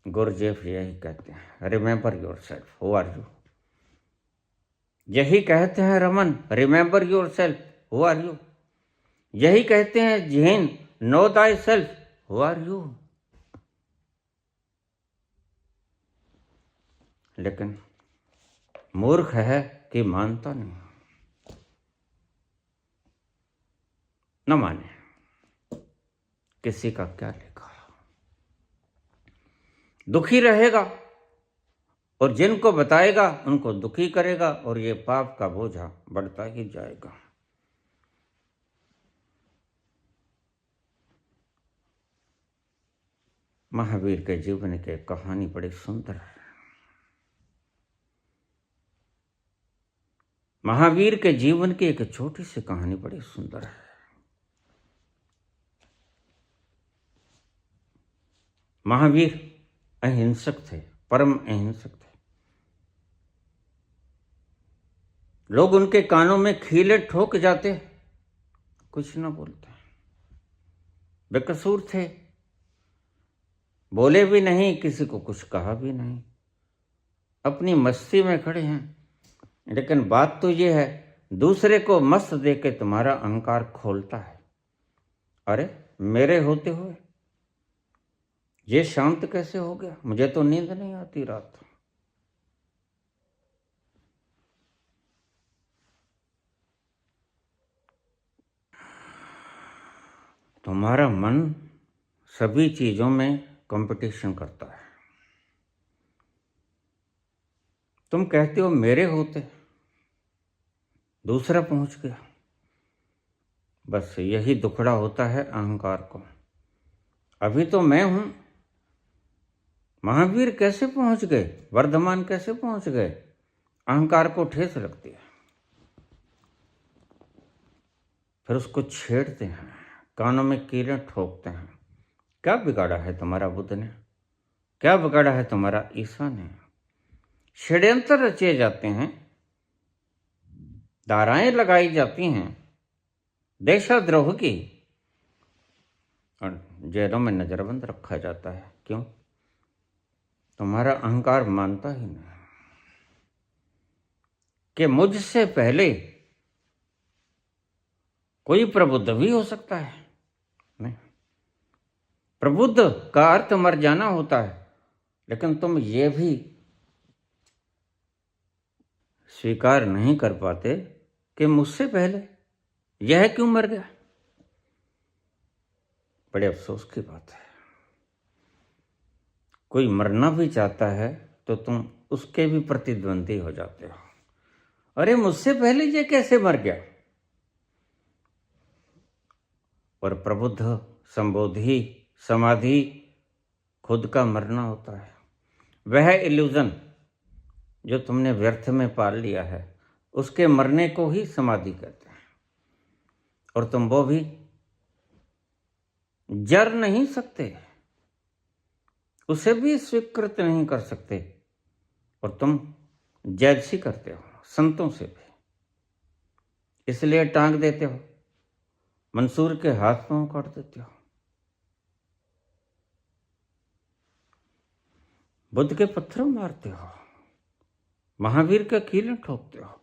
Gurdjieff यही कहते हैं, remember yourself, who are you. यही कहते हैं Raman, remember yourself, who are you. यही कहते हैं Jain, know thy self, who are you. लेकिन मूर्ख है कि मानता नहीं, न माने। किसी का क्या लिखा, दुखी रहेगा और जिनको बताएगा उनको दुखी करेगा, और ये पाप का बोझा बढ़ता ही जाएगा। महावीर के जीवन की कहानी बड़ी सुंदर है। महावीर के जीवन की एक छोटी सी कहानी बड़ी सुंदर है। महावीर अहिंसक थे, परम अहिंसक थे। लोग उनके कानों में खीले ठोक जाते, कुछ ना बोलते। बेकसूर थे, बोले भी नहीं, किसी को कुछ कहा भी नहीं, अपनी मस्ती में खड़े हैं। लेकिन बात तो ये है, दूसरे को मस्त देके तुम्हारा अहंकार खोलता है। अरे मेरे होते हुए ये शांत कैसे हो गया, मुझे तो नींद नहीं आती रात। तुम्हारा मन सभी चीजों में कंपटीशन करता है। तुम कहते हो मेरे होते दूसरा पहुंच गया। बस यही दुखड़ा होता है अहंकार को। अभी तो मैं हूं। महावीर कैसे पहुंच गए, वर्धमान कैसे पहुंच गए? अहंकार को ठेस लगती है, फिर उसको छेड़ते हैं, कानों में कीलें ठोकते हैं। क्या बिगाड़ा है तुम्हारा बुद्ध ने, क्या बिगाड़ा है तुम्हारा ईसा ने? षड्यंत्र रचे जाते हैं, धाराएं लगाई जाती हैं देशद्रोह की, और जेलों में नजरबंद रखा जाता है। क्यों? तुम्हारा अहंकार मानता ही नहीं कि मुझसे पहले कोई प्रबुद्ध भी हो सकता है। नहीं, प्रबुद्ध का अर्थ मर जाना होता है। लेकिन तुम ये भी स्वीकार नहीं कर पाते कि मुझसे पहले यह क्यों मर गया। बड़े अफसोस की बात है। कोई मरना भी चाहता है तो तुम उसके भी प्रतिद्वंदी हो जाते हो। अरे मुझसे पहले ये कैसे मर गया? और प्रबुद्ध, संबोधि, समाधि खुद का मरना होता है। वह इल्यूजन जो तुमने व्यर्थ में पाल लिया है, उसके मरने को ही समाधि कहते हैं। और तुम वो भी जर नहीं सकते, उसे भी स्वीकृत नहीं कर सकते। और तुम जैसी करते हो संतों से भी, इसलिए टांग देते हो, मंसूर के हाथ पांव काट देते हो, बुद्ध के पत्थर मारते हो, महावीर के कीलें ठोकते हो।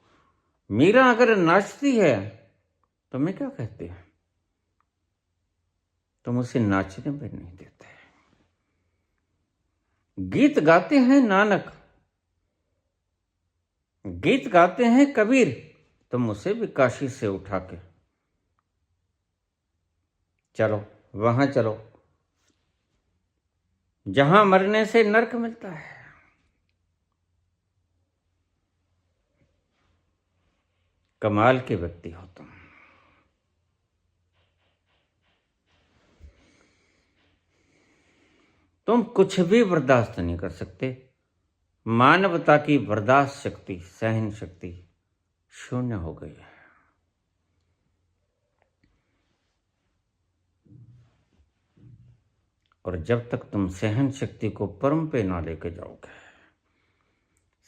मीरा अगर नाचती है तो मैं क्या कहती है? तुम उसे नाचने भी नहीं देते। गीत गाते हैं नानक, गीत गाते हैं कबीर, तुम उसे भी काशी से उठा के चलो, वहां चलो जहां मरने से नरक मिलता है। कमाल के व्यक्ति हो तुम। तुम कुछ भी बर्दाश्त नहीं कर सकते। मानवता की बर्दाश्त शक्ति, सहन शक्ति शून्य हो गई है। और जब तक तुम सहन शक्ति को परम पे ना लेके जाओगे,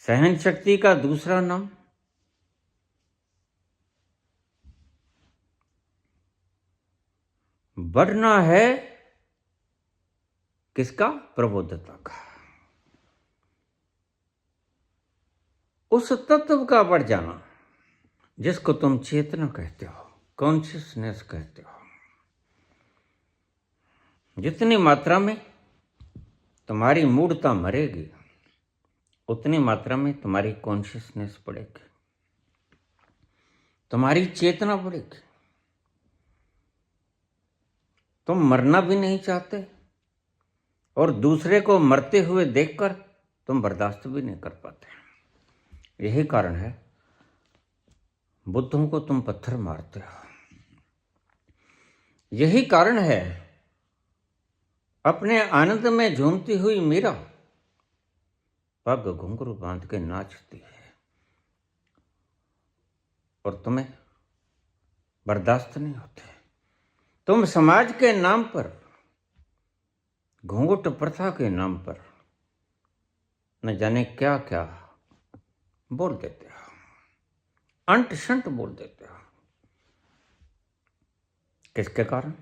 सहन शक्ति का दूसरा नाम बढ़ना है। किसका? प्रबुद्धता का। उस तत्व का बढ़ जाना जिसको तुम चेतना कहते हो, कॉन्शियसनेस कहते हो। जितनी मात्रा में तुम्हारी मूढ़ता मरेगी, उतनी मात्रा में तुम्हारी कॉन्शियसनेस बढ़ेगी, तुम्हारी चेतना बढ़ेगी। तुम मरना भी नहीं चाहते और दूसरे को मरते हुए देखकर तुम बर्दाश्त भी नहीं कर पाते। यही कारण है बुद्धों को तुम पत्थर मारते हो। यही कारण है अपने आनंद में झूमती हुई मीरा पग घुंघरू बांध के नाचती है और तुम्हें बर्दाश्त नहीं होते। तुम समाज के नाम पर, घूंघट प्रथा के नाम पर न जाने क्या क्या बोल देते हो, अंट शंट बोल देते हो। किसके कारण?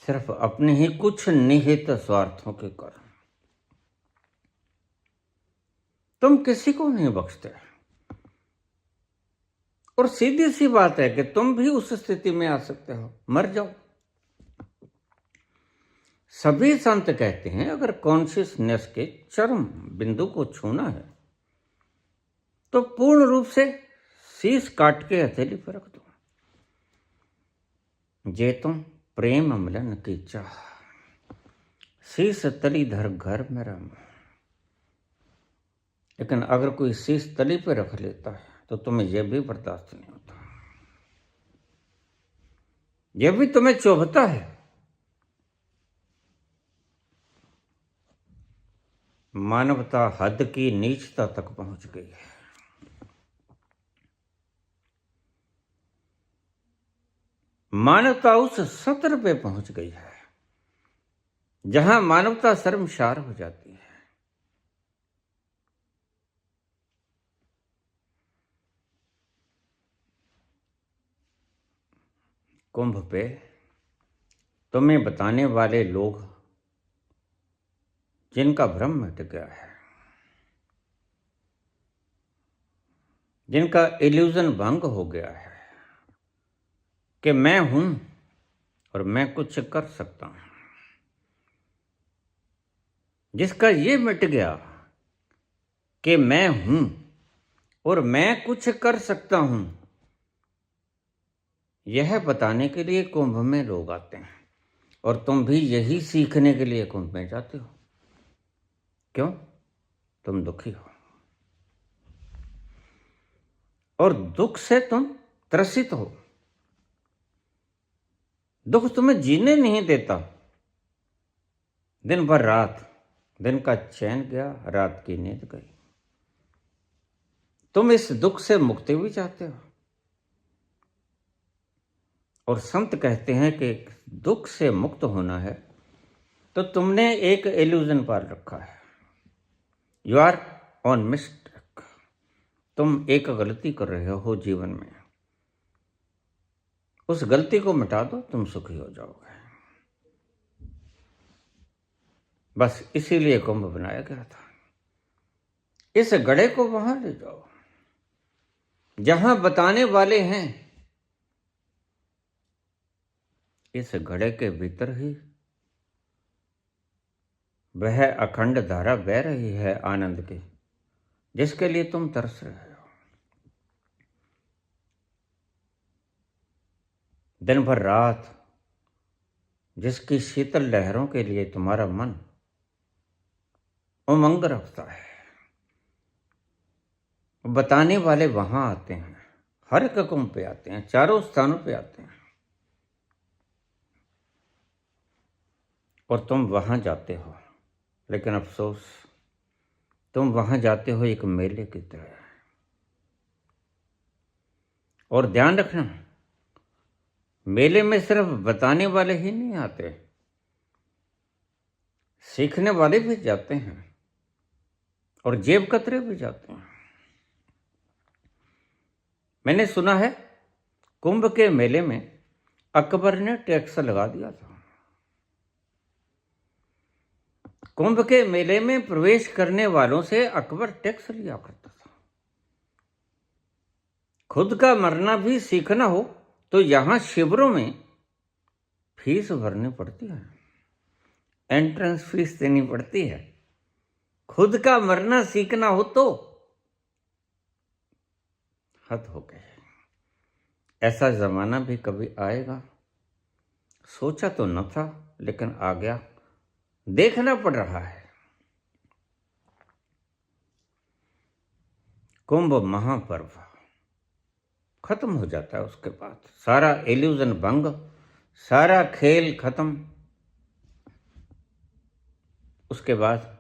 सिर्फ अपने ही कुछ निहित स्वार्थों के कारण। तुम किसी को नहीं बख्शते। और सीधी सी बात है कि तुम भी उस स्थिति में आ सकते हो, मर जाओ। सभी संत कहते हैं अगर कॉन्शियसनेस के चरम बिंदु को छूना है तो पूर्ण रूप से शीश काट के हथेली पर रख दो। जे तुम प्रेम मिलन की चाह, शीश तली धर घर में रम। लेकिन अगर कोई शीश तली पे रख लेता है तो तुम्हें यह भी बर्दाश्त नहीं होता, यह भी तुम्हें चुभता है। मानवता हद की नीचता तक पहुंच गई है। मानवता उस सत्र पे पहुंच गई है जहां मानवता शर्मसार हो जाती है। कुंभ पे तुम्हें बताने वाले लोग जिनका भ्रम मिट गया है, जिनका इल्यूजन भंग हो गया है कि मैं हूं और मैं कुछ कर सकता हूं, जिसका ये मिट गया कि मैं हूं और मैं कुछ कर सकता हूं, यह बताने के लिए कुंभ में लोग आते हैं और तुम भी यही सीखने के लिए कुंभ में जाते हो। क्यों? तुम दुखी हो और दुख से तुम त्रसित हो। दुख तुम्हें जीने नहीं देता। दिन भर रात, दिन का चैन गया, रात की नींद गई। तुम इस दुख से मुक्ति भी चाहते हो और संत कहते हैं कि दुख से मुक्त होना है तो तुमने एक इल्यूजन पाल रखा है। You are on mistake. तुम एक गलती कर रहे हो जीवन में, उस गलती को मिटा दो, तुम सुखी हो जाओगे। बस इसीलिए कुंभ बनाया गया था। इस गड़े को वहां ले जाओ जहां बताने वाले हैं। इस घड़े के भीतर ही वह अखंड धारा बह रही है आनंद की, जिसके लिए तुम तरस रहे हो। दिन भर रात जिसकी शीतल लहरों के लिए तुम्हारा मन उमंग रखता है, बताने वाले वहां आते हैं, हर एक कुंभ पे आते हैं, चारों स्थानों पे आते हैं और तुम वहां जाते हो। लेकिन अफसोस, तुम वहां जाते हो एक मेले की तरह। और ध्यान रखना, मेले में सिर्फ बताने वाले ही नहीं आते, सीखने वाले भी जाते हैं और जेब कतरे भी जाते हैं। मैंने सुना है कुंभ के मेले में अकबर ने टैक्स लगा दिया था। कुंभ के मेले में प्रवेश करने वालों से अकबर टैक्स लिया करता था। खुद का मरना भी सीखना हो तो यहां शिविरों में फीस भरनी पड़ती है, एंट्रेंस फीस देनी पड़ती है। खुद का मरना सीखना हो तो हद हो गए। ऐसा जमाना भी कभी आएगा, सोचा तो न था लेकिन आ गया, देखना पड़ रहा है। कुंभ महापर्व खत्म हो जाता है, उसके बाद सारा इल्यूजन भंग, सारा खेल खत्म। उसके बाद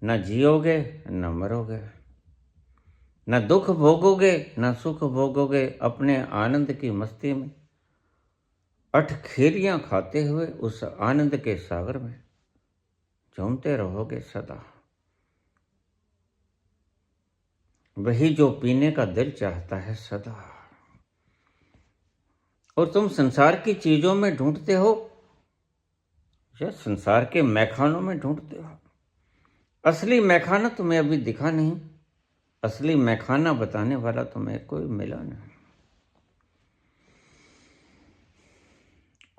न जियोगे न मरोगे, न दुख भोगोगे न सुख भोगोगे। अपने आनंद की मस्ती में अठखेलियां खाते हुए उस आनंद के सागर में झूमते रहोगे सदा। वही जो पीने का दिल चाहता है सदा। और तुम संसार की चीजों में ढूंढते हो या संसार के मैखानों में ढूंढते हो। असली मैखाना तुम्हें अभी दिखा नहीं, असली मैखाना बताने वाला तुम्हें कोई मिला नहीं।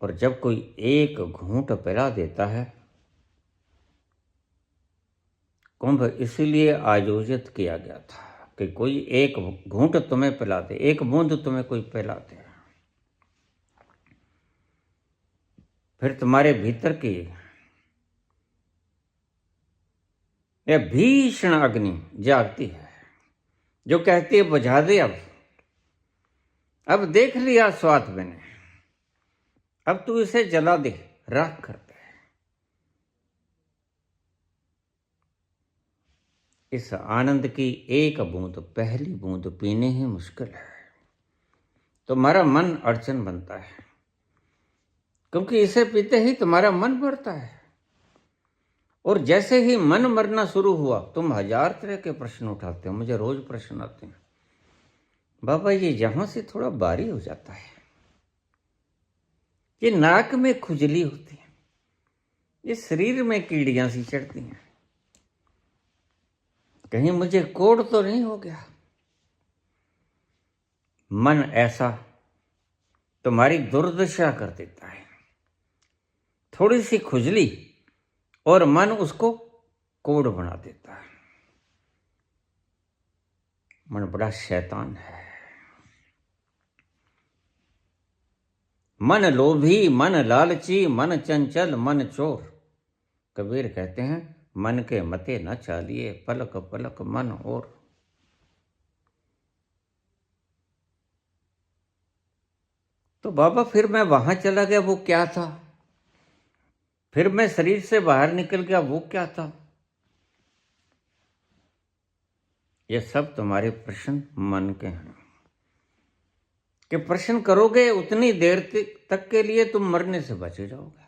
और जब कोई एक घूंट पिला देता है, कुंभ इसीलिए आयोजित किया गया था कि कोई एक घूंट तुम्हें पिला दे, एक बूंद तुम्हें कोई पिला दे, फिर तुम्हारे भीतर की यह भीषण अग्नि जागती है जो कहती है बुझा दे, अब देख लिया स्वाद मैंने, अब तू इसे जला दे, राख कर दे। इस आनंद की एक बूंद, पहली बूंद पीने ही मुश्किल है। तुम्हारा मन अड़चन बनता है क्योंकि इसे पीते ही तुम्हारा मन बढ़ता है। और जैसे ही मन मरना शुरू हुआ, तुम हजार तरह के प्रश्न उठाते हो। मुझे रोज प्रश्न आते हैं, बाबा ये यहां से थोड़ा भारी हो जाता है, ये नाक में खुजली होती है, ये शरीर में कीड़ियां सी चढ़ती हैं, कहीं मुझे कोढ़ तो नहीं हो गया। मन ऐसा तुम्हारी दुर्दशा कर देता है। थोड़ी सी खुजली और मन उसको कोढ़ बना देता है। मन बड़ा शैतान है। मन लोभी, मन लालची, मन चंचल, मन चोर। कबीर कहते हैं मन के मते न चालिए, पलक पलक मन और। तो बाबा फिर मैं वहां चला गया, वो क्या था? फिर मैं शरीर से बाहर निकल गया, वो क्या था? ये सब तुम्हारे प्रश्न मन के हैं कि प्रश्न करोगे उतनी देर तक के लिए तुम मरने से बचे जाओगे।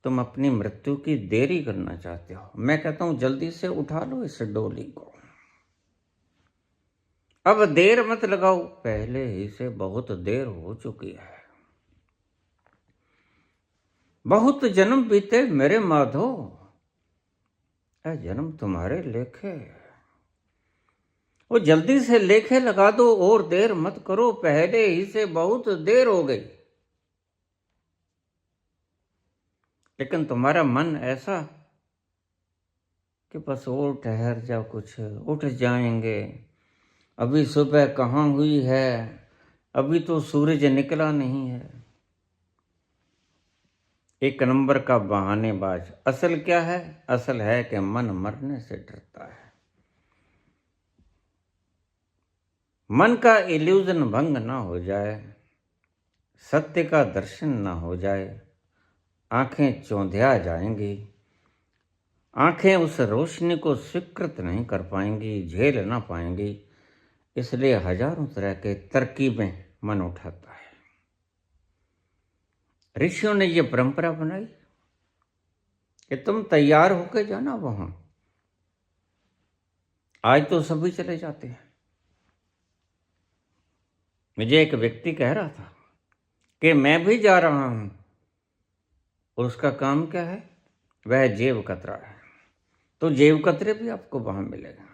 तुम अपनी मृत्यु की देरी करना चाहते हो। मैं कहता हूं जल्दी से उठा लो इस डोली को, अब देर मत लगाओ, पहले ही से बहुत देर हो चुकी है। बहुत जन्म बीते मेरे माधो, जन्म तुम्हारे लेखे। वो जल्दी से लेखे लगा दो और देर मत करो, पहले ही से बहुत देर हो गई। लेकिन तुम्हारा मन ऐसा कि बस और ठहर जाओ, कुछ उठ जाएंगे, अभी सुबह कहाँ हुई है, अभी तो सूरज निकला नहीं है। एक नंबर का बहानेबाज। असल क्या है? असल है कि मन मरने से डरता है। मन का इल्यूजन भंग ना हो जाए, सत्य का दर्शन ना हो जाए, आंखें चौंधिया जाएंगी, आंखें उस रोशनी को स्वीकृत नहीं कर पाएंगी, झेल ना पाएंगी। इसलिए हजारों तरह के तरकीबें मन उठाता है। ऋषियों ने ये परंपरा बनाई कि तुम तैयार होकर जाना वहां। आज तो सभी चले जाते हैं। मुझे एक व्यक्ति कह रहा था कि मैं भी जा रहा हूं, और उसका काम क्या है? वह जेब कतरा है। तो जेब कतरे भी आपको वहां मिलेगा।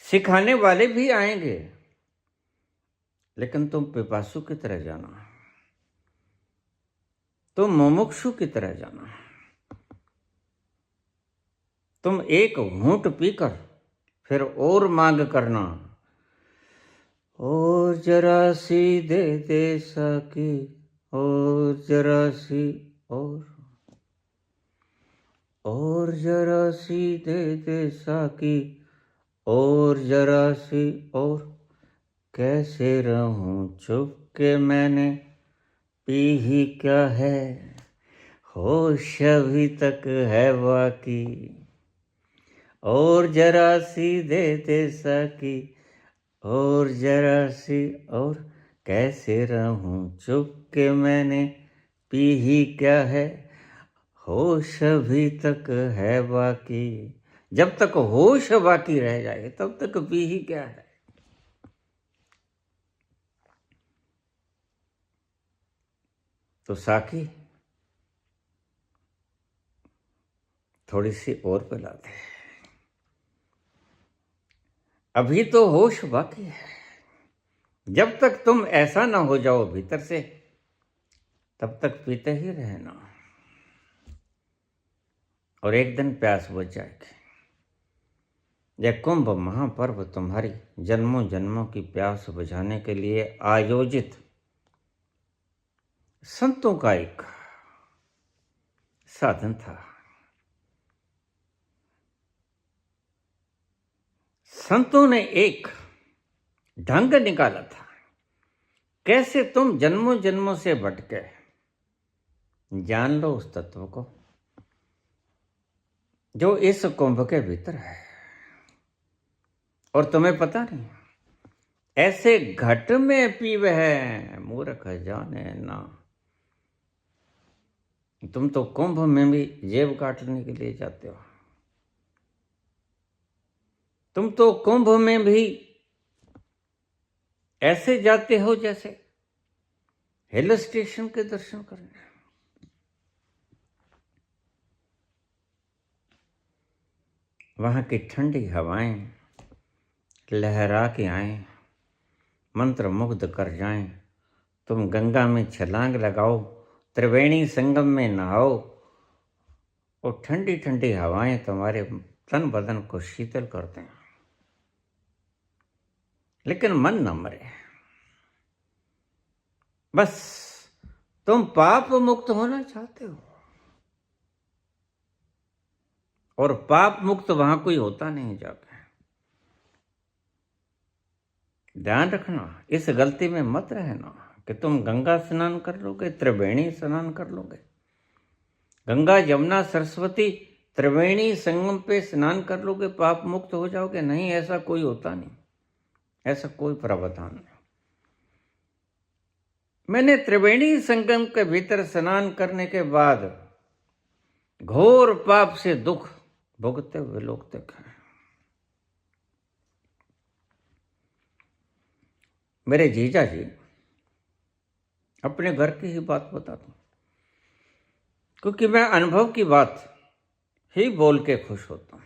सिखाने वाले भी आएंगे, लेकिन तुम पिपासु की तरह जाना, तुम मुमुक्षु की तरह जाना। तुम एक घूंट पीकर फिर और मांग करना, और जरा सी दे दे सकी, और जरा सी और जरा सी दे दे साकी, और जरा सी और। कैसे रहूं चुप के मैंने पी ही क्या है, होश अभी तक है बाकी, और जरा सी दे दे साकी, और जरा सी और। कैसे रहूं चुप के मैंने पी ही क्या है, होश अभी तक है बाकी। जब तक होश बाकी रह जाए तब तक पी ही क्या है। तो साकी थोड़ी सी और पिलाते, अभी तो होश बाकी है। जब तक तुम ऐसा ना हो जाओ भीतर से, तब तक पीते ही रहना, और एक दिन प्यास बुझ जाएगी। यह कुंभ महापर्व तुम्हारी जन्मों जन्मों की प्यास बुझाने के लिए आयोजित संतों का एक साधन था। संतों ने एक ढंग निकाला था कैसे तुम जन्मों जन्मों से भटके। जान लो उस तत्व को जो इस कुंभ के भीतर है, और तुम्हें पता नहीं, ऐसे घट में पीवे है मूर्ख जाने ना। तुम तो कुंभ में भी जेब काटने के लिए जाते हो। तुम तो कुंभ में भी ऐसे जाते हो जैसे हिल स्टेशन के दर्शन करने। वहां की ठंडी हवाएं लहरा के आए, मंत्र मुग्ध कर जाएं। तुम गंगा में छलांग लगाओ, त्रिवेणी संगम में नहाओ, और ठंडी ठंडी हवाएं तुम्हारे तन बदन को शीतल करते हैं। लेकिन मन न मरे। बस तुम पाप मुक्त होना चाहते हो, और पाप मुक्त वहां कोई होता नहीं जाके। ध्यान रखना, इस गलती में मत रहना कि तुम गंगा स्नान कर लोगे, त्रिवेणी स्नान कर लोगे, गंगा यमुना सरस्वती त्रिवेणी संगम पे स्नान कर लोगे, पाप मुक्त हो जाओगे। नहीं, ऐसा कोई होता नहीं, ऐसा कोई प्रावधान नहीं। मैंने त्रिवेणी संगम के भीतर स्नान करने के बाद घोर पाप से दुख भुगते हुए लोग देखे। मेरे जीजा जी, अपने घर की ही बात बता दूं, क्योंकि मैं अनुभव की बात ही बोल के खुश होता हूं।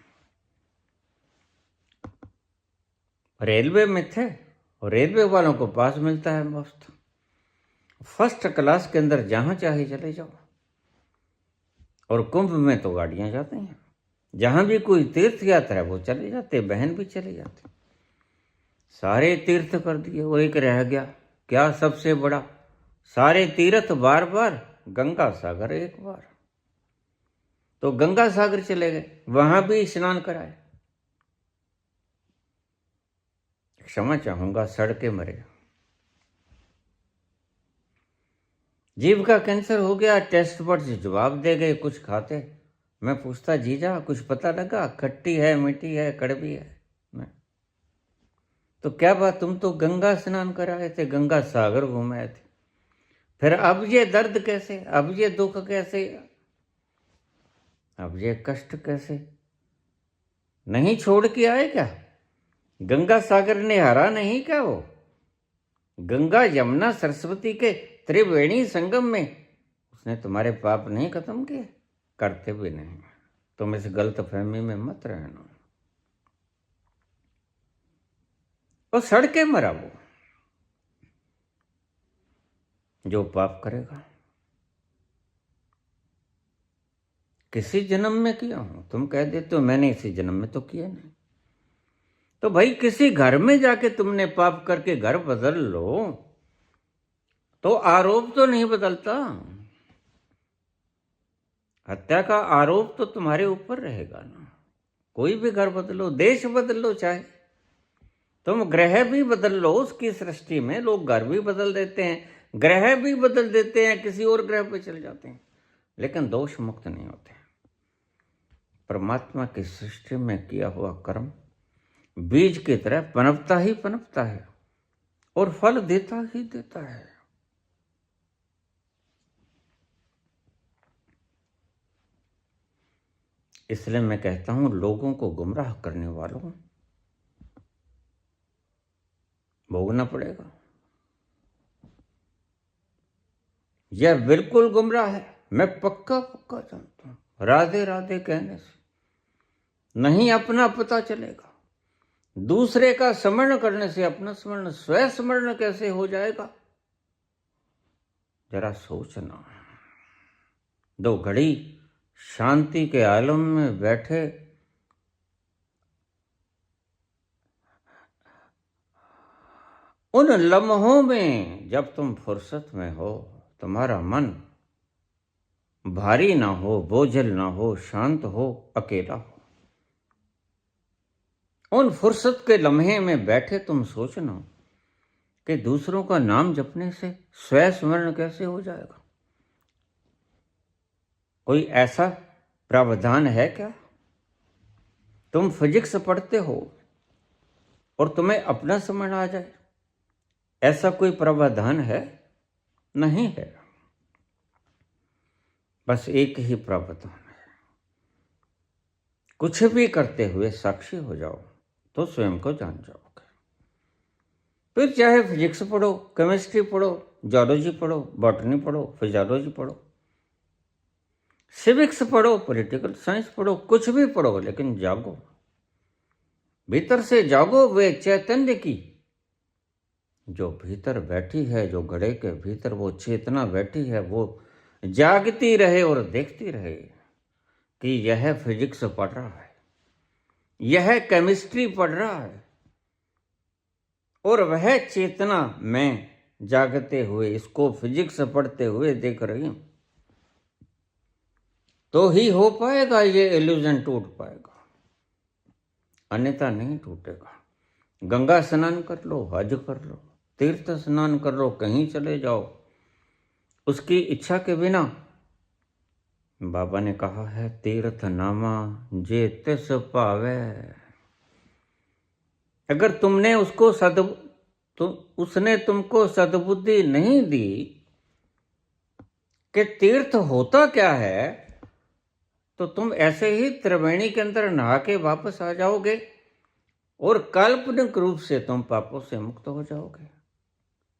रेलवे में थे, और रेलवे वालों को पास मिलता है मुफ्त, फर्स्ट क्लास के अंदर जहां चाहे चले जाओ। और कुंभ में तो गाड़ियां जाती हैं, जहां भी कोई तीर्थ यात्रा है वो चले जाते, बहन भी चले जाते। सारे तीर्थ कर दिए, वो एक रह गया, क्या सबसे बड़ा? सारे तीर्थ बार बार, गंगा सागर एक बार। तो गंगा सागर चले गए, वहां भी स्नान कराए। क्षमा चाहूंगा, सड़के मरे। जीभ का कैंसर हो गया, टेस्ट पर जवाब दे गए कुछ खाते। मैं पूछता, जीजा कुछ पता लगा? खट्टी है, मीठी है, कड़वी है? मैं तो क्या बात, तुम तो गंगा स्नान कराए थे, गंगा सागर घुमाए थे, फिर अब ये दर्द कैसे, अब ये दुख कैसे, अब ये कष्ट कैसे? नहीं छोड़ के आए क्या? गंगा सागर ने हरा नहीं क्या? वो गंगा यमुना सरस्वती के त्रिवेणी संगम में उसने तुम्हारे पाप नहीं खत्म किए? करते भी नहीं। तुम इस गलत फहमी में मत रहना। वो सड़के मरा, वो जो पाप करेगा। किसी जन्म में किया हूं, तुम कह देते हो मैंने इसी जन्म में तो किया नहीं। तो भाई किसी घर में जाके तुमने पाप करके घर बदल लो, तो आरोप तो नहीं बदलता। हत्या का आरोप तो तुम्हारे ऊपर रहेगा ना। कोई भी घर बदलो, देश बदल लो, चाहे तुम ग्रह भी बदल लो। उसकी सृष्टि में लोग घर भी बदल देते हैं, ग्रह भी बदल देते हैं, किसी और ग्रह पे चले जाते हैं, लेकिन दोष मुक्त नहीं होते। परमात्मा की सृष्टि में किया हुआ कर्म बीज की तरह पनपता ही पनपता है और फल देता ही देता है। इसलिए मैं कहता हूं, लोगों को गुमराह करने वालों भोगना पड़ेगा। यह बिल्कुल गुमराह है, मैं पक्का पक्का जानता हूं। राधे राधे कहने से नहीं अपना पता चलेगा, दूसरे का स्मरण करने से अपना स्मरण, स्वयं स्मरण कैसे हो जाएगा? जरा सोचना। 2 घड़ी शांति के आलम में बैठे उन लम्हों में जब तुम फुर्सत में हो, तुम्हारा मन भारी ना हो, बोझल ना हो, शांत हो, अकेला हो, उन फुर्सत के लम्हे में बैठे तुम सोचना कि दूसरों का नाम जपने से स्वयं स्मरण कैसे हो जाएगा। कोई ऐसा प्रावधान है क्या? तुम फिजिक्स पढ़ते हो और तुम्हें अपना स्मरण आ जाए, ऐसा कोई प्रावधान है? नहीं है। बस एक ही प्रावधान है, कुछ भी करते हुए साक्षी हो जाओ तो स्वयं को जान जाओगे। फिर चाहे फिजिक्स पढ़ो, केमिस्ट्री पढ़ो, जियोलॉजी पढ़ो, बॉटनी पढ़ो, फिजियोलॉजी पढ़ो, सिविक्स पढ़ो, पॉलिटिकल साइंस पढ़ो, कुछ भी पढ़ो, लेकिन जागो, भीतर से जागो। वे चैतन्य की जो भीतर बैठी है, जो घड़े के भीतर वो चेतना बैठी है, वो जागती रहे और देखती रहे कि यह फिजिक्स पढ़ रहा है, यह केमिस्ट्री पढ़ रहा है, और वह चेतना मैं जागते हुए, इसको फिजिक्स पढ़ते हुए देख रही हूं, तो ही हो पाएगा ये इल्यूजन, टूट पाएगा, अन्यथा नहीं टूटेगा। गंगा स्नान कर लो, हज कर लो, तीर्थ स्नान कर लो, कहीं चले जाओ, उसकी इच्छा के बिना। बाबा ने कहा है, तीर्थ नामा जे तिस पावे। अगर तुमने उसको उसने तुमको सद्बुद्धि नहीं दी कि तीर्थ होता क्या है, तो तुम ऐसे ही त्रिवेणी के अंदर नहा के वापस आ जाओगे और काल्पनिक रूप से तुम पापों से मुक्त हो जाओगे।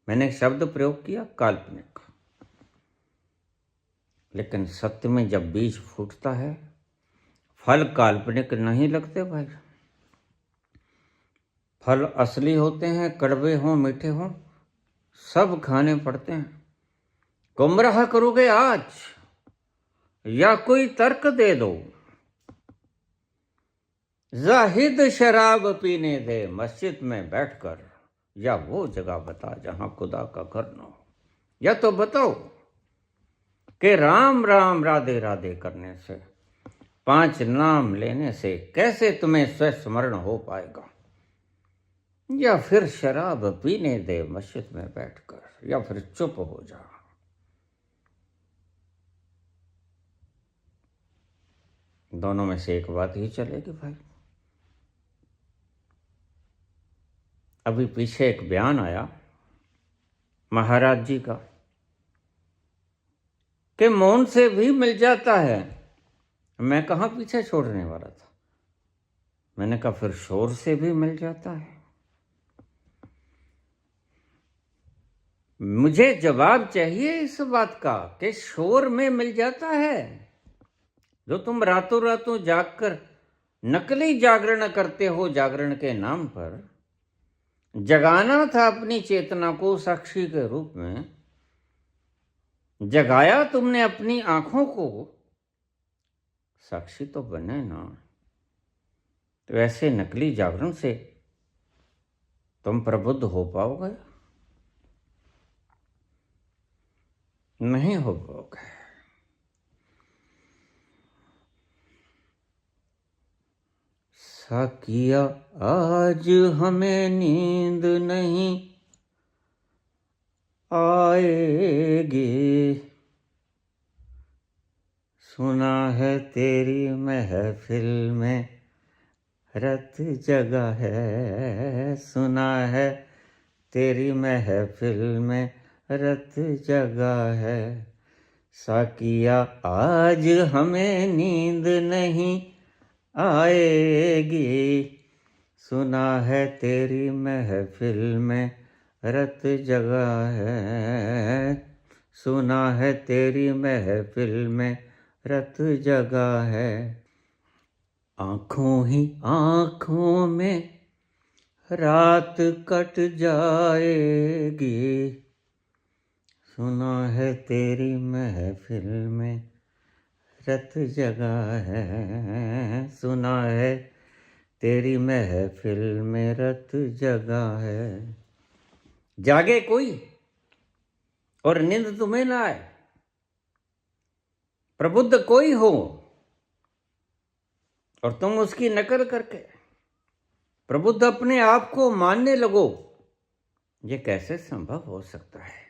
मैंने शब्द प्रयोग किया काल्पनिक, लेकिन सत्य में जब बीज फूटता है, फल काल्पनिक नहीं लगते भाई। फल असली होते हैं, कड़वे हों मीठे हों, सब खाने पड़ते हैं। गुमराह करोगे आज, या कोई तर्क दे दो, जाहिद शराब पीने दे मस्जिद में बैठकर, या वो जगह बता जहां खुदा का घर न हो। या तो बताओ कि राम राम राधे राधे करने से, 5 नाम लेने से कैसे तुम्हें स्वस्मरण हो पाएगा। या फिर शराब पीने दे मस्जिद में बैठकर, या फिर चुप हो जा। दोनों में से एक बात ही चलेगी भाई। अभी पीछे एक बयान आया महाराज जी का कि मौन से भी मिल जाता है। मैं कहाँ पीछे छोड़ने वाला था, मैंने कहा फिर शोर से भी मिल जाता है। मुझे जवाब चाहिए इस बात का कि शोर में मिल जाता है। जो तुम रातों रातों जागकर नकली जागरण करते हो, जागरण के नाम पर, जगाना था अपनी चेतना को साक्षी के रूप में, जगाया तुमने अपनी आंखों को, साक्षी तो बने ना। तो ऐसे नकली जागरण से तुम प्रबुद्ध हो पाओगे? नहीं हो पाओगे। साकिया आज हमें नींद नहीं आएगी, सुना है तेरी महफिल में रत जगह है, सुना है तेरी महफिल में रत जगह है। साकिया आज हमें नींद नहीं आएगी, सुना है तेरी महफिल में रत जगह है, सुना है तेरी महफिल में रत जगह है। आँखों ही आँखों में रात कट जाएगी, सुना है तेरी महफिल में रत जगह है, सुना है तेरी महफिल में रत जगह है। जागे कोई और नींद तुम्हें ना आए, प्रबुद्ध कोई हो और तुम उसकी नकल करके प्रबुद्ध अपने आप को मानने लगो, ये कैसे संभव हो सकता है?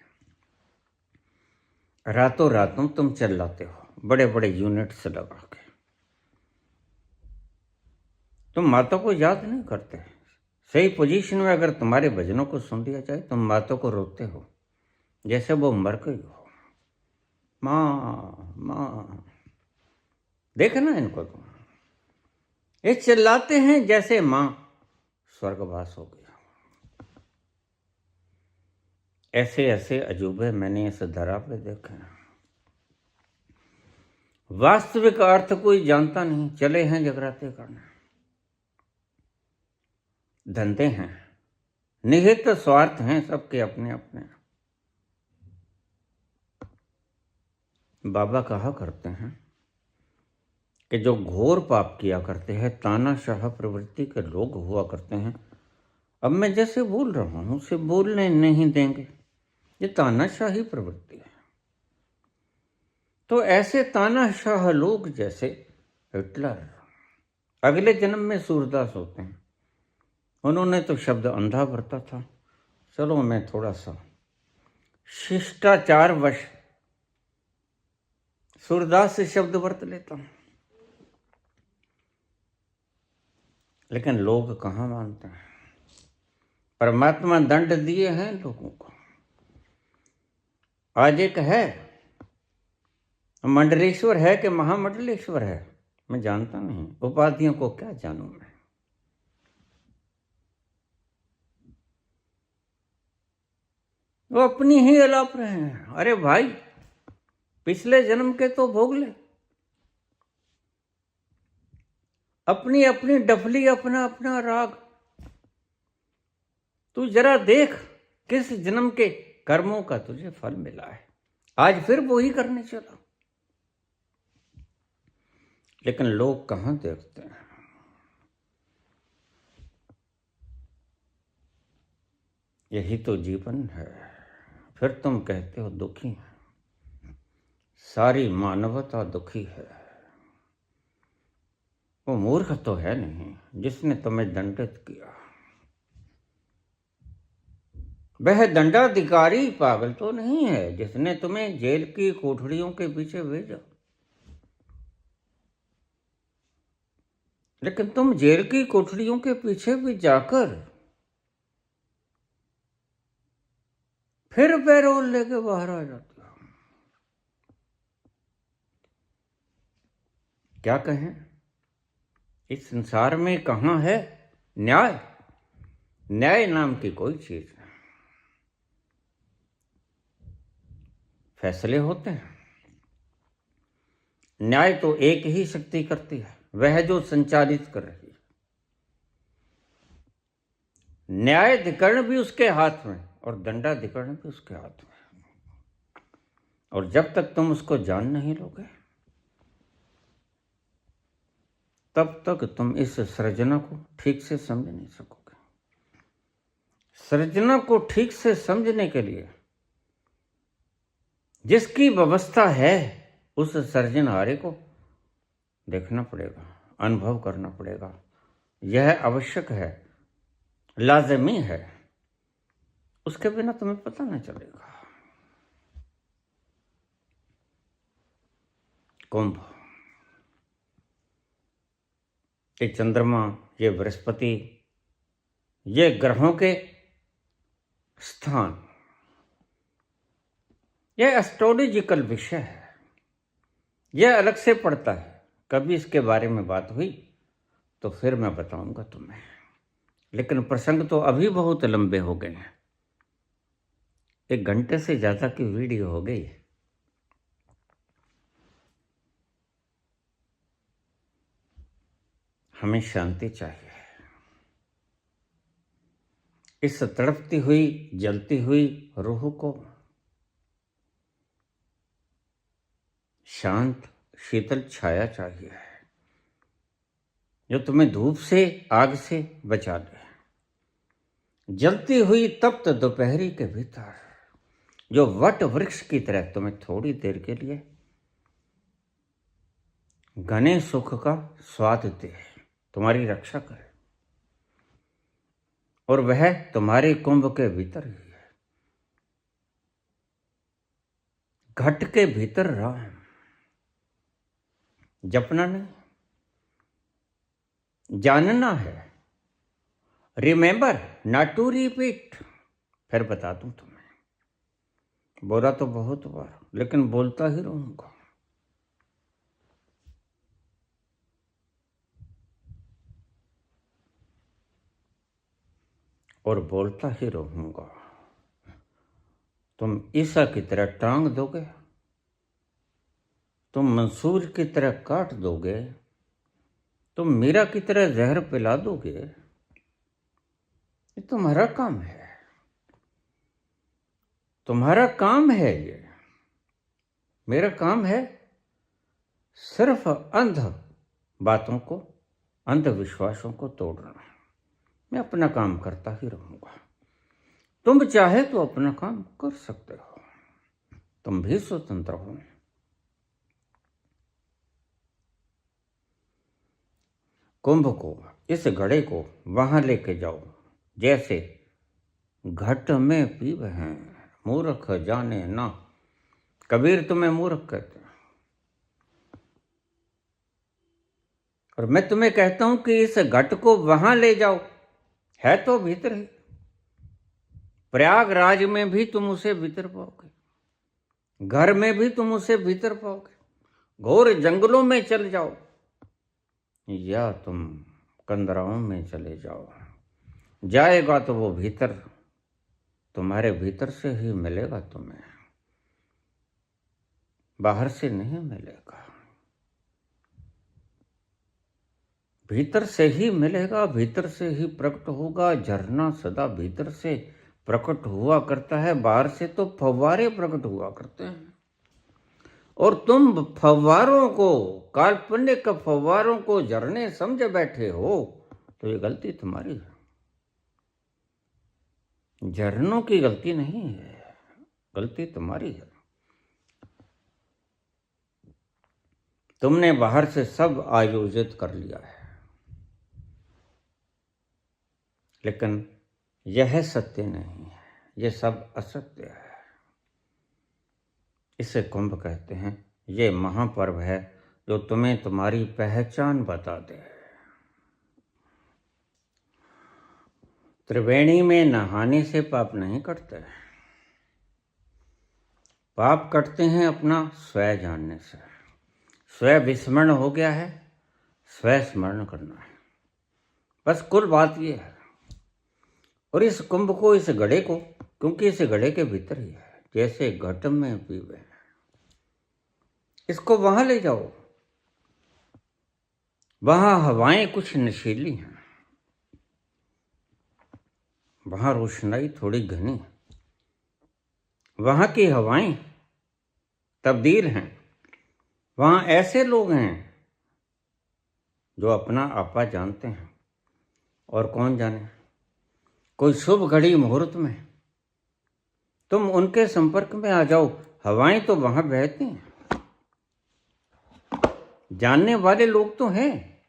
रातों रातों तुम चिल्लाते हो बड़े बड़े यूनिट्स लगा के, तुम माता को याद नहीं करते। सही पोजीशन में अगर तुम्हारे भजनों को सुन लिया जाए, तुम माता को रोते हो जैसे वो मर गई हो। माँ माँ, देखना इनको तुम, ये चिल्लाते हैं जैसे माँ स्वर्गवास हो गया। ऐसे ऐसे अजूबे मैंने इस धरा पे देखे हैं। वास्तविक अर्थ कोई जानता नहीं, चले हैं जगराते करने, धंधे हैं, निहित स्वार्थ हैं सबके अपने अपने। बाबा कहा करते हैं कि जो घोर पाप किया करते हैं, तानाशाह प्रवृत्ति के लोग हुआ करते हैं, अब मैं जैसे बोल रहा हूं उसे बोलने नहीं देंगे, ये तानाशाही प्रवृत्ति है। तो ऐसे तानाशाह लोग जैसे हिटलर अगले जन्म में सूरदास होते हैं। उन्होंने तो शब्द अंधा बरता था। चलो मैं थोड़ा सा शिष्टाचारवश सूरदास से शब्द बरत लेता हूं, लेकिन लोग कहाँ मानते हैं। परमात्मा दंड दिए हैं लोगों को। आज एक है मंडलेश्वर है कि महामंडलेश्वर है, मैं जानता नहीं। उपाधियों को क्या जानूं मैं। वो अपनी ही अलाप रहे हैं। अरे भाई, पिछले जन्म के तो भोग ले। अपनी अपनी डफली, अपना अपना राग। तू जरा देख किस जन्म के कर्मों का तुझे फल मिला है। आज फिर वो ही करने चला। लेकिन लोग कहां देखते हैं। यही तो जीवन है। फिर तुम कहते हो दुखी है। सारी मानवता दुखी है। वो मूर्ख तो है नहीं जिसने तुम्हें दंडित किया। वह दंडाधिकारी पागल तो नहीं है जिसने तुम्हें जेल की कोठरियों के पीछे भेजा। लेकिन तुम जेल की कोठरियों के पीछे भी जाकर फिर पैरोल लेके बाहर आ जाते हो। क्या कहें, इस संसार में कहां है न्याय। न्याय नाम की कोई चीज नहीं। फैसले होते हैं। न्याय तो एक ही शक्ति करती है, वह जो संचालित कर रही है। न्यायाधिकरण भी उसके हाथ में और दंडाधिकरण भी उसके हाथ में। और जब तक तुम उसको जान नहीं लोगे तब तक तुम इस सृजना को ठीक से समझ नहीं सकोगे। सृजना को ठीक से समझने के लिए जिसकी व्यवस्था है उस सृजनहारे को देखना पड़ेगा, अनुभव करना पड़ेगा। यह आवश्यक है, लाजमी है। उसके बिना तुम्हें पता न चलेगा। कुंभ, ये चंद्रमा, ये बृहस्पति, ये ग्रहों के स्थान, यह एस्ट्रोलॉजिकल विषय है। यह अलग से पड़ता है। कभी इसके बारे में बात हुई तो फिर मैं बताऊंगा तुम्हें। लेकिन प्रसंग तो अभी बहुत लंबे हो गए हैं। 1 घंटे से ज्यादा की वीडियो हो गई। हमें शांति चाहिए। इस तड़पती हुई, जलती हुई रूह को शांत शीतल छाया चाहिए, जो तुम्हें धूप से, आग से बचा दे। जलती हुई तप्त दोपहरी के भीतर जो वट वृक्ष की तरह तुम्हें थोड़ी देर के लिए घने सुख का स्वाद दे, तुम्हारी रक्षा करे। और वह तुम्हारे कुंभ के भीतर ही है, घट के भीतर राम। जपना नहीं, जानना है। Remember not to repeat. फिर बता दूं तुम्हें। बोला तो बहुत बार, लेकिन बोलता ही रहूंगा। और बोलता ही रहूंगा। तुम ईसा की तरह टांग दोगे, तुम मंसूर की तरह काट दोगे, तुम मीरा की तरह जहर पिला दोगे। ये तुम्हारा काम है, तुम्हारा काम है ये। मेरा काम है सिर्फ अंध बातों को, अंधविश्वासों को तोड़ना। मैं अपना काम करता ही रहूंगा। तुम चाहे तो अपना काम कर सकते हो, तुम भी स्वतंत्र हो। कुंभ को, इस घड़े को वहां लेके जाओ जैसे घट में पीव हैं, मूर्ख जाने ना। कबीर तुम्हें मूर्ख कहते हैं, और मैं तुम्हें कहता हूं कि इस घट को वहां ले जाओ, है तो भीतर ही। प्रयागराज में भी तुम उसे भीतर पाओगे, घर में भी तुम उसे भीतर पाओगे, घोर जंगलों में चल जाओ या तुम कंदराओं में चले जाओ, जाएगा तो वो भीतर, तुम्हारे भीतर से ही मिलेगा तुम्हें, बाहर से नहीं मिलेगा। भीतर से ही मिलेगा, भीतर से ही प्रकट होगा। झरना सदा भीतर से प्रकट हुआ करता है, बाहर से तो फव्वारे प्रकट हुआ करते हैं। और तुम फव्वारों को, काल्पनिक फव्वारों को झरने समझ बैठे हो, तो ये गलती तुम्हारी है, झरनों की गलती नहीं है, गलती तुम्हारी है। तुमने बाहर से सब आयोजित कर लिया है, लेकिन यह सत्य नहीं है, यह सब असत्य है। इसे कुंभ कहते हैं। ये महापर्व है जो तुम्हें तुम्हारी पहचान बता दे। त्रिवेणी में नहाने से पाप नहीं कटते, पाप कटते हैं अपना स्वयं जानने से। स्वयं विस्मरण हो गया है, स्वयं स्मरण करना है, बस कुल बात ये है। और इस कुंभ को, इस घड़े को, क्योंकि इस घड़े के भीतर ही है, जैसे घट में पीवे, इसको वहां ले जाओ। वहां हवाएं कुछ नशीली हैं, वहां रोशनाई थोड़ी घनी है, वहां की हवाएं तब्दील हैं। वहां ऐसे लोग हैं जो अपना आपा जानते हैं, और कौन जाने कोई शुभ घड़ी मुहूर्त में तुम उनके संपर्क में आ जाओ, हवाएं तो वहां बहती हैं। जानने वाले लोग तो हैं,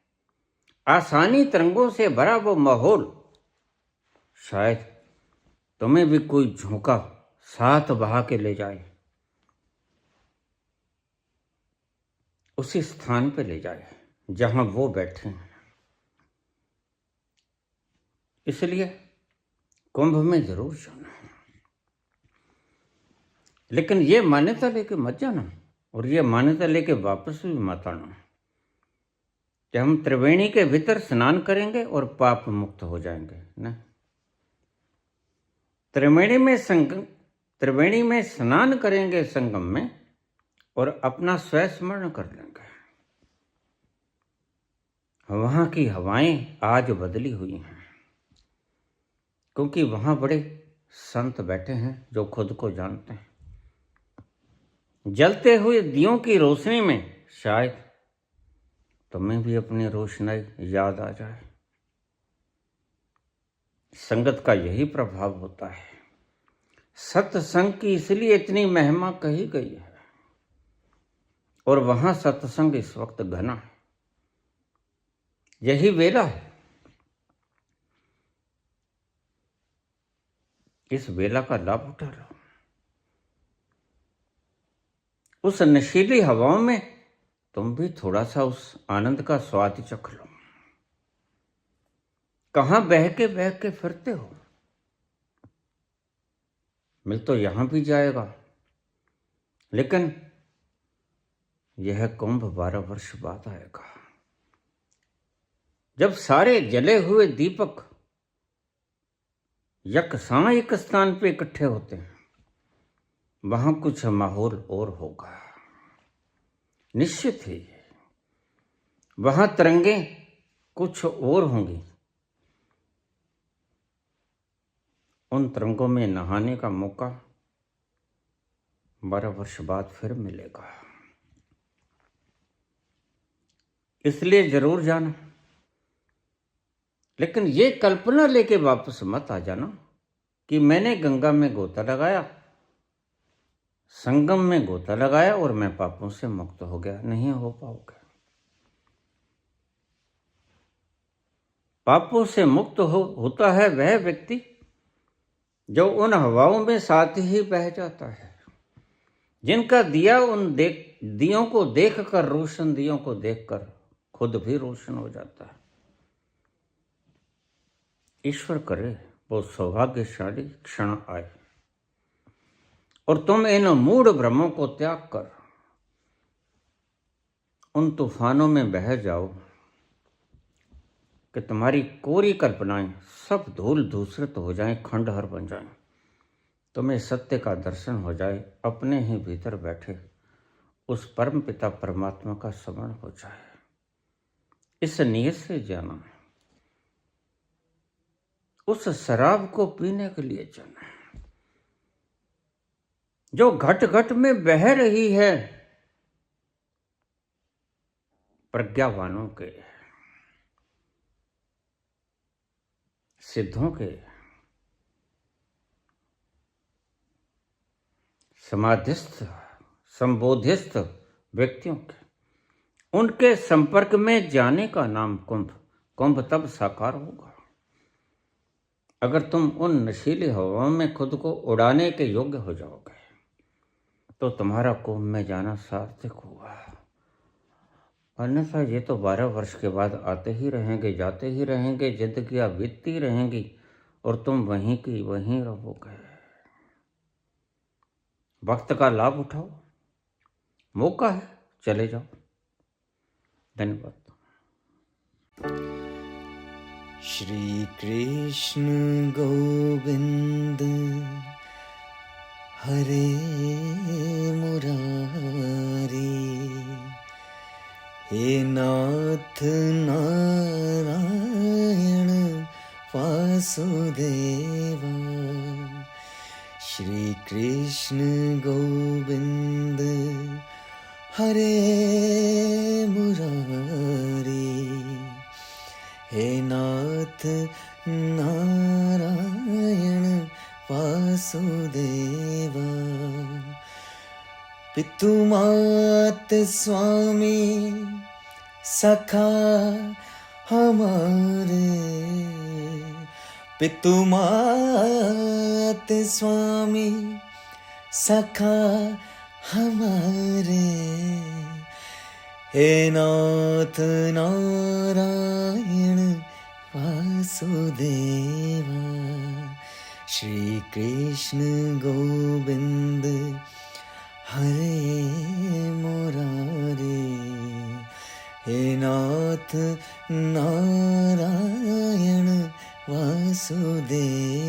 आसानी तरंगों से भरा वो माहौल, शायद तुम्हें भी कोई झोंका साथ बहा के ले जाए, उसी स्थान पे ले जाए जहां वो बैठे हैं। इसलिए कुंभ में जरूर जाना है, लेकिन ये मान्यता लेके मत जाना, और ये मान्यता लेके वापस भी मत आना कि हम त्रिवेणी के भीतर स्नान करेंगे और पाप मुक्त हो जाएंगे। नहीं, त्रिवेणी में स्नान करेंगे संगम में, और अपना स्वयं स्मरण कर लेंगे। वहां की हवाएं आज बदली हुई हैं, क्योंकि वहां बड़े संत बैठे हैं जो खुद को जानते हैं। जलते हुए दियों की रोशनी में शायद तुम्हें भी अपनी रोशनाई याद आ जाए। संगत का यही प्रभाव होता है। सत्संग की इसलिए इतनी महिमा कही गई है, और वहां सत्संग इस वक्त घना है। यही वेला है, इस वेला का लाभ उठा लो। उस नशीली हवाओं में तुम भी थोड़ा सा उस आनंद का स्वाद चख लो। कहां बह के फिरते हो, मिल तो यहां भी जाएगा, लेकिन यह कुंभ 12 वर्ष बाद आएगा, जब सारे जले हुए दीपक यकसां एक स्थान पे इकट्ठे होते हैं। वहां कुछ माहौल और होगा, निश्चित ही। वहां तरंगे कुछ और होंगी, उन तरंगों में नहाने का मौका 12 वर्ष बाद फिर मिलेगा। इसलिए जरूर जाना, लेकिन ये कल्पना लेके वापस मत आ जाना कि मैंने गंगा में गोता लगाया, संगम में गोता लगाया और मैं पापों से मुक्त हो गया। नहीं हो पाओगे। पापों से मुक्त होता है वह व्यक्ति जो उन हवाओं में साथ ही बह जाता है, जिनका दिया उन दियों को देखकर, रोशन दियों को देखकर खुद भी रोशन हो जाता है। ईश्वर करे वो सौभाग्यशाली क्षण आए और तुम इन मूढ़ भ्रमों को त्याग कर उन तूफानों में बह जाओ कि तुम्हारी कोरी कल्पनाएं सब धूल धूसरित हो जाएं, खंडहर बन जाएं। तुम्हें सत्य का दर्शन हो जाए, अपने ही भीतर बैठे उस परम पिता परमात्मा का स्मरण हो जाए। इस नियत से जाना, उस शराब को पीने के लिए जाना जो घट घट में बह रही है प्रज्ञावानों के, सिद्धों के, समाधिस्थ, संबोधिस्थ व्यक्तियों के, उनके संपर्क में जाने का नाम कुंभ। कुंभ तब साकार होगा अगर तुम उन नशीली हवाओं में खुद को उड़ाने के योग्य हो जाओगे, तो तुम्हारा कुंभ में जाना सार्थक होगा। अन्यथा ये तो 12 वर्ष के बाद आते ही रहेंगे, जाते ही रहेंगे, जिंदगियां बीतती रहेंगी और तुम वहीं की वहीं रहोगे। वक्त का लाभ उठाओ, मौका है, चले जाओ। धन्यवाद। श्री कृष्ण गोविंद हरे मुरारी, हे नाथ नारायण वासुदेवा। श्री कृष्ण गोविंद हरे मुरारी, हे नाथ नारायण वासुदेवा। पितु मात स्वामी सखा हमारे, पितु मात स्वामी सखा हमारे, हे नाथ नारायण वासुदेवा। श्री कृष्ण गोविंद हरे मुरारी, हे नाथ नारायण वासुदेवा।